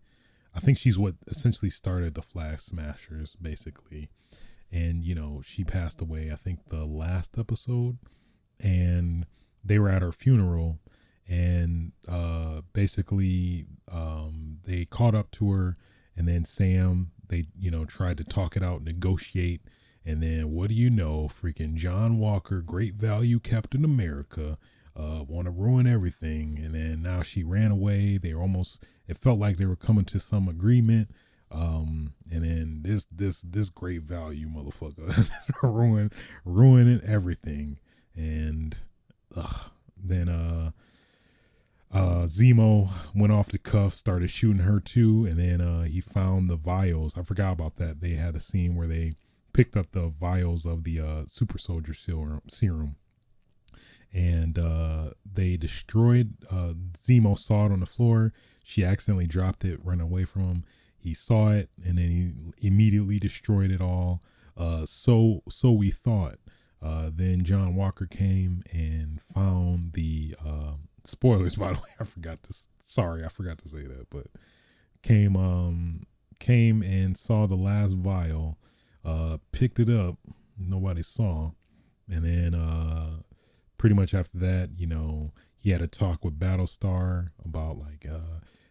I think she's what essentially started the Flag Smashers, basically. And she passed away, I think, the last episode, and they were at her funeral, and basically they caught up to her, and then Sam, they tried to talk it out, negotiate, and then what do you know, freaking John Walker, great value Captain America, want to ruin everything. And then now she ran away. It felt like they were coming to some agreement. And then this great value motherfucker ruining everything. And then Zemo went off the cuff, started shooting her too, and then he found the vials. I forgot about that. They had a scene where they picked up the vials of the super soldier serum, and they destroyed. Zemo saw it on the floor. She accidentally dropped it, ran away from him. He saw it, and then he immediately destroyed it all. So we thought. Then John Walker came and found the spoilers. By the way, I forgot to say that, but came and saw the last vial. Picked it up. Nobody saw, and then pretty much after that, he had a talk with Battlestar about like.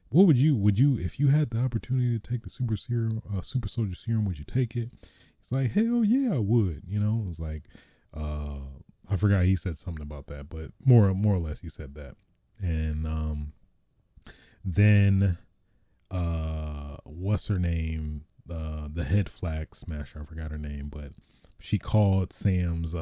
What would you if you had the opportunity to take the super soldier serum, would you take it? He's like, hell yeah, I would. It was like, I forgot he said something about that, but more or less he said that. And then what's her name? The head flag smasher, I forgot her name, but she called Sam's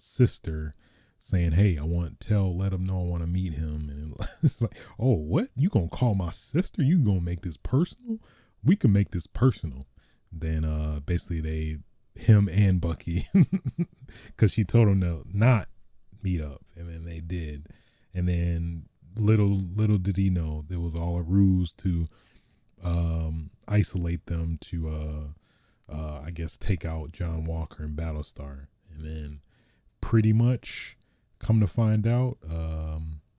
sister, saying, hey, let him know I want to meet him. And it's like, oh, what? You gonna call my sister? You gonna make this personal? We can make this personal. Then basically him and Bucky, because she told him to not meet up, and then they did. And then little did he know, there was all a ruse to isolate them to I guess take out John Walker and Battlestar. And then pretty much come to find out,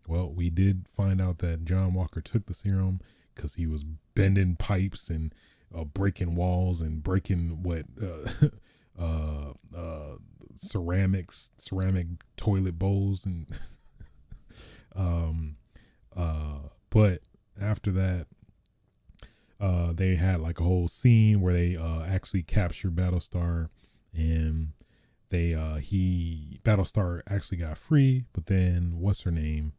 we did find out that John Walker took the serum because he was bending pipes and breaking walls and breaking ceramic toilet bowls and but after that they had like a whole scene where they actually captured Battlestar, and Battlestar actually got free, but then what's her name?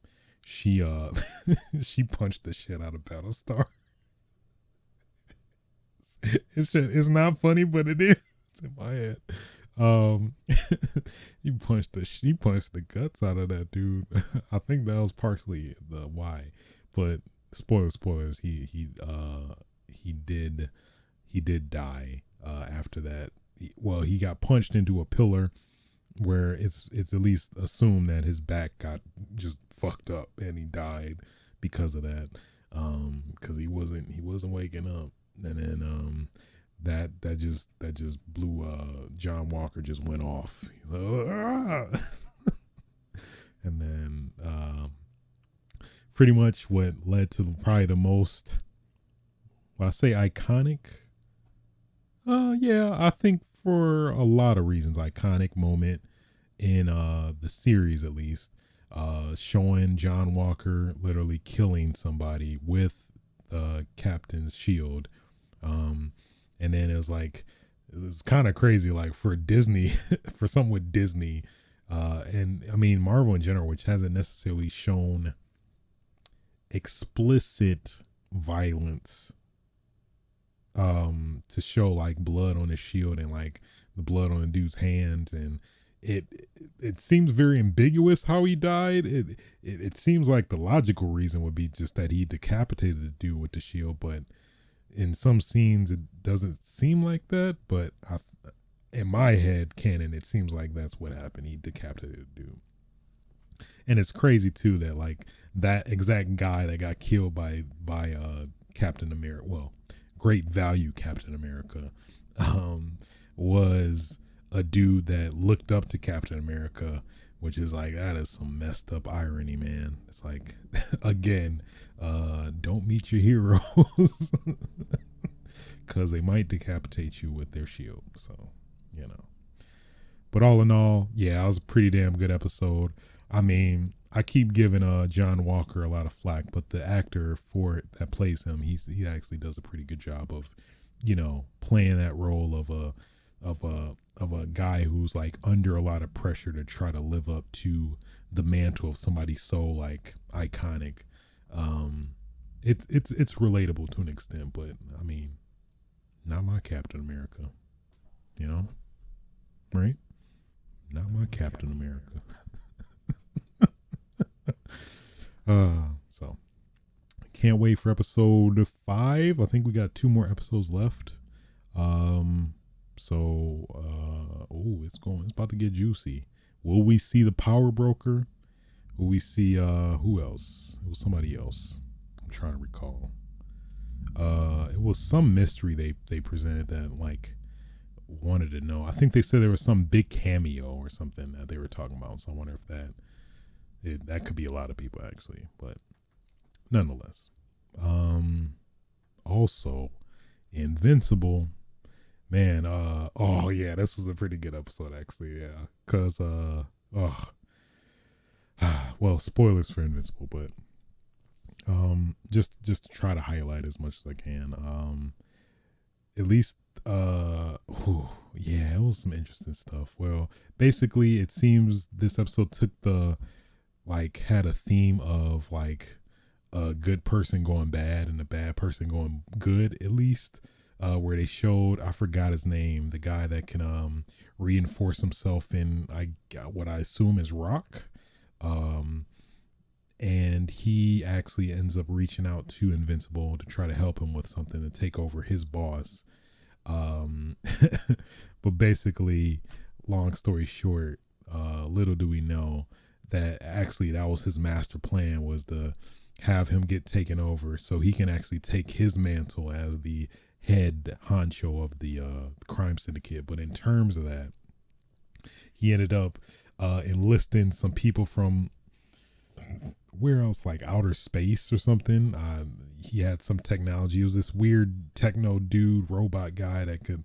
She she punched the shit out of Battlestar. It's not funny, but it is. It's in my head. He punched the guts out of that dude. I think that was partially the why, but spoilers. He did die after that. He got punched into a pillar, where it's at least assumed that his back got just fucked up and he died because of that. Because he wasn't waking up, and then that just blew. John Walker just went off. He's like, ah! And then pretty much what led to probably the most, when I say iconic, I think for a lot of reasons, iconic moment in the series, at least, showing John Walker literally killing somebody with the captain's shield. And then it was kind of crazy, like for Disney, for something with Disney, and I mean Marvel in general, which hasn't necessarily shown explicit violence, to show like blood on his shield and like the blood on the dude's hands, and it seems very ambiguous how he died. It seems like the logical reason would be just that he decapitated the dude with the shield, but in some scenes it doesn't seem like that. But in my head canon, it seems like that's what happened. He decapitated the dude. And it's crazy too that like that exact guy that got killed by Captain America, well, great value Captain America, was a dude that looked up to Captain America, which is like, that is some messed up irony, man. It's like, again, don't meet your heroes because they might decapitate you with their shield. So, you know. But all in all, yeah, it was a pretty damn good episode. I mean, I keep giving John Walker a lot of flack, but the actor for it that plays him, he actually does a pretty good job of, you know, playing that role of a guy who's like under a lot of pressure to try to live up to the mantle of somebody so like iconic. It's relatable to an extent, but I mean, not my Captain America, you know, right? Not my Captain America. So can't wait for episode 5. I think we got 2 more episodes left. It's about to get juicy. Will we see the power broker? Will we see who else? It was somebody else. I'm trying to recall. It was some mystery they presented that like wanted to know. I think they said there was some big cameo or something that they were talking about. So I wonder if that could be a lot of people actually, but nonetheless. Also, Invincible, man. Oh yeah, this was a pretty good episode actually. Yeah, because well, spoilers for Invincible, but just to try to highlight as much as I can. At least yeah, it was some interesting stuff. Well, basically, it seems this episode took had a theme of like a good person going bad and a bad person going good, at least, where they showed, I forgot his name, the guy that can reinforce himself in what I assume is rock, and he actually ends up reaching out to Invincible to try to help him with something to take over his boss. But basically, long story short, little do we know that actually that was his master plan, was to have him get taken over so he can actually take his mantle as the head honcho of the crime syndicate. But in terms of that, he ended up enlisting some people from where else, like outer space or something. He had some technology. It was this weird techno dude, robot guy that could,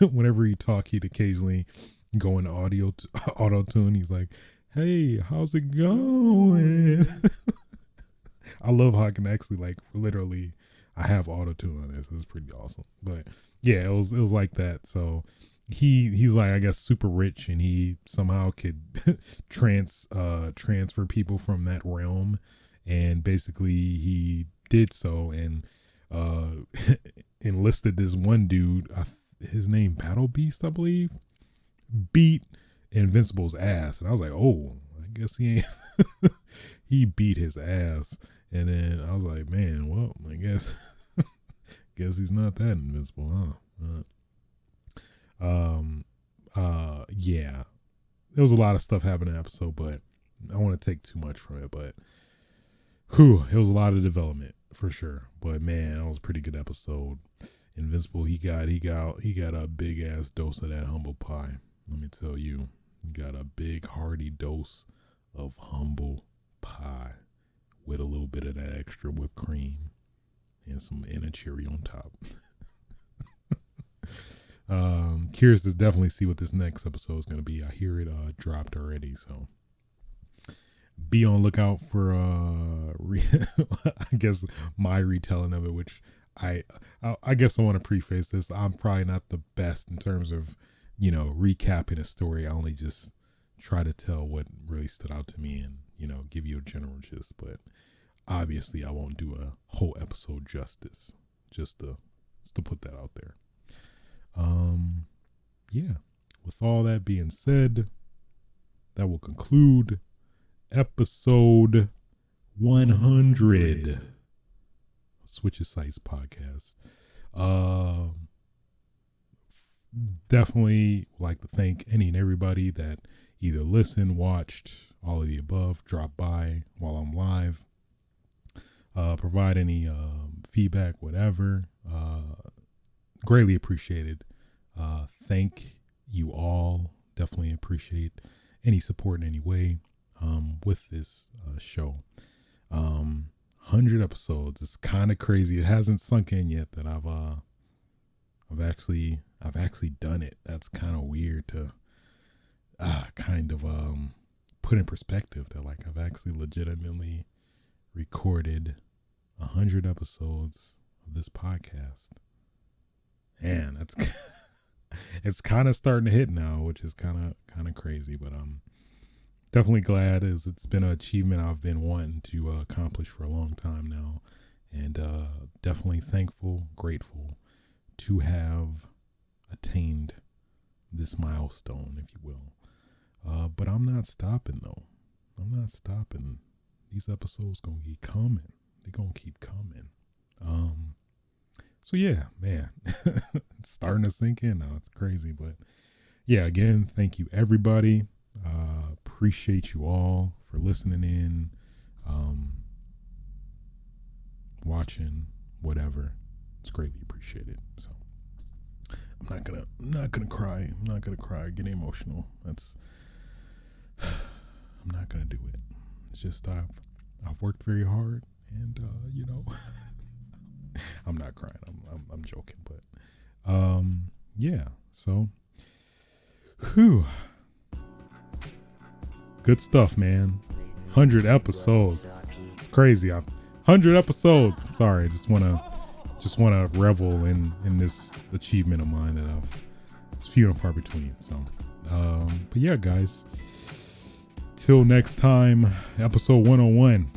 whenever he talked, he'd occasionally go into auto tune. He's like, "Hey, how's it going?" I love how I can actually like literally, I have auto tune on this. It's pretty awesome. But yeah, it was like that. So he's like, I guess, super rich, and he somehow could transfer people from that realm, and basically he did so, and enlisted this one dude, his name Battle Beast, I believe, beat Invincible's ass, and I was like, oh, I guess he ain't he beat his ass. And then I was like, man, well, I guess he's not that invincible, huh? Yeah, there was a lot of stuff happening in the episode, but I want to take too much from it. But it was a lot of development for sure. But man, that was a pretty good episode. Invincible, he got a big ass dose of that humble pie. Let me tell you, he got a big hearty dose of humble pie with a little bit of that extra whipped cream and a cherry on top. Curious to definitely see what this next episode is going to be. I hear it dropped already, so be on lookout for I guess my retelling of it, which I guess I want to preface this. I'm probably not the best in terms of, you know, recapping a story. I only just try to tell what really stood out to me and, you know, give you a general gist, but obviously I won't do a whole episode justice, just to put that out there. Yeah, with all that being said, that will conclude episode 100 Switches Sites podcast. Definitely like to thank any and everybody that either listened, watched, all of the above, dropped by while I'm live, provide any feedback, whatever. Greatly appreciated. Thank you all. Definitely appreciate any support in any way with this show. 100 episodes. It's kind of crazy. It hasn't sunk in yet that I've actually done it. That's kind of weird to kind of put in perspective that like I've actually legitimately recorded 100 episodes of this podcast. Man, that's it's kind of starting to hit now, which is kind of crazy, but I'm definitely glad as it's been an achievement I've been wanting to accomplish for a long time now, and definitely thankful, grateful to have attained this milestone, if you will. But I'm not stopping though. I'm not stopping. These episodes gonna keep coming. They're gonna keep coming. So yeah, man, it's starting to sink in now. It's crazy, but yeah, again, thank you everybody. Appreciate you all for listening in, watching, whatever. It's greatly appreciated. So I'm not gonna cry. I'm not gonna cry. Getting emotional. I'm not gonna do it. It's just I've worked very hard, and I'm not crying. I'm joking, but yeah. So, whew. Good stuff, man. 100 episodes. It's crazy. 100 episodes. Sorry, I just wanna revel in this achievement of mine that it's few and far between. So, but yeah, guys. Till next time, episode 101.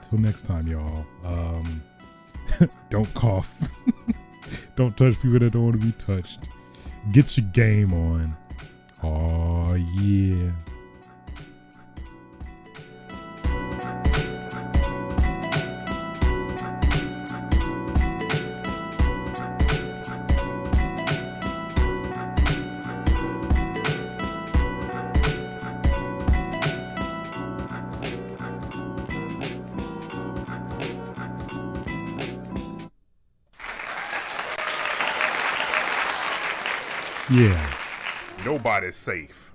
Till next time, y'all. Don't cough. Don't touch people that don't want to be touched. Get your game on. Oh yeah. Yeah. Nobody's safe.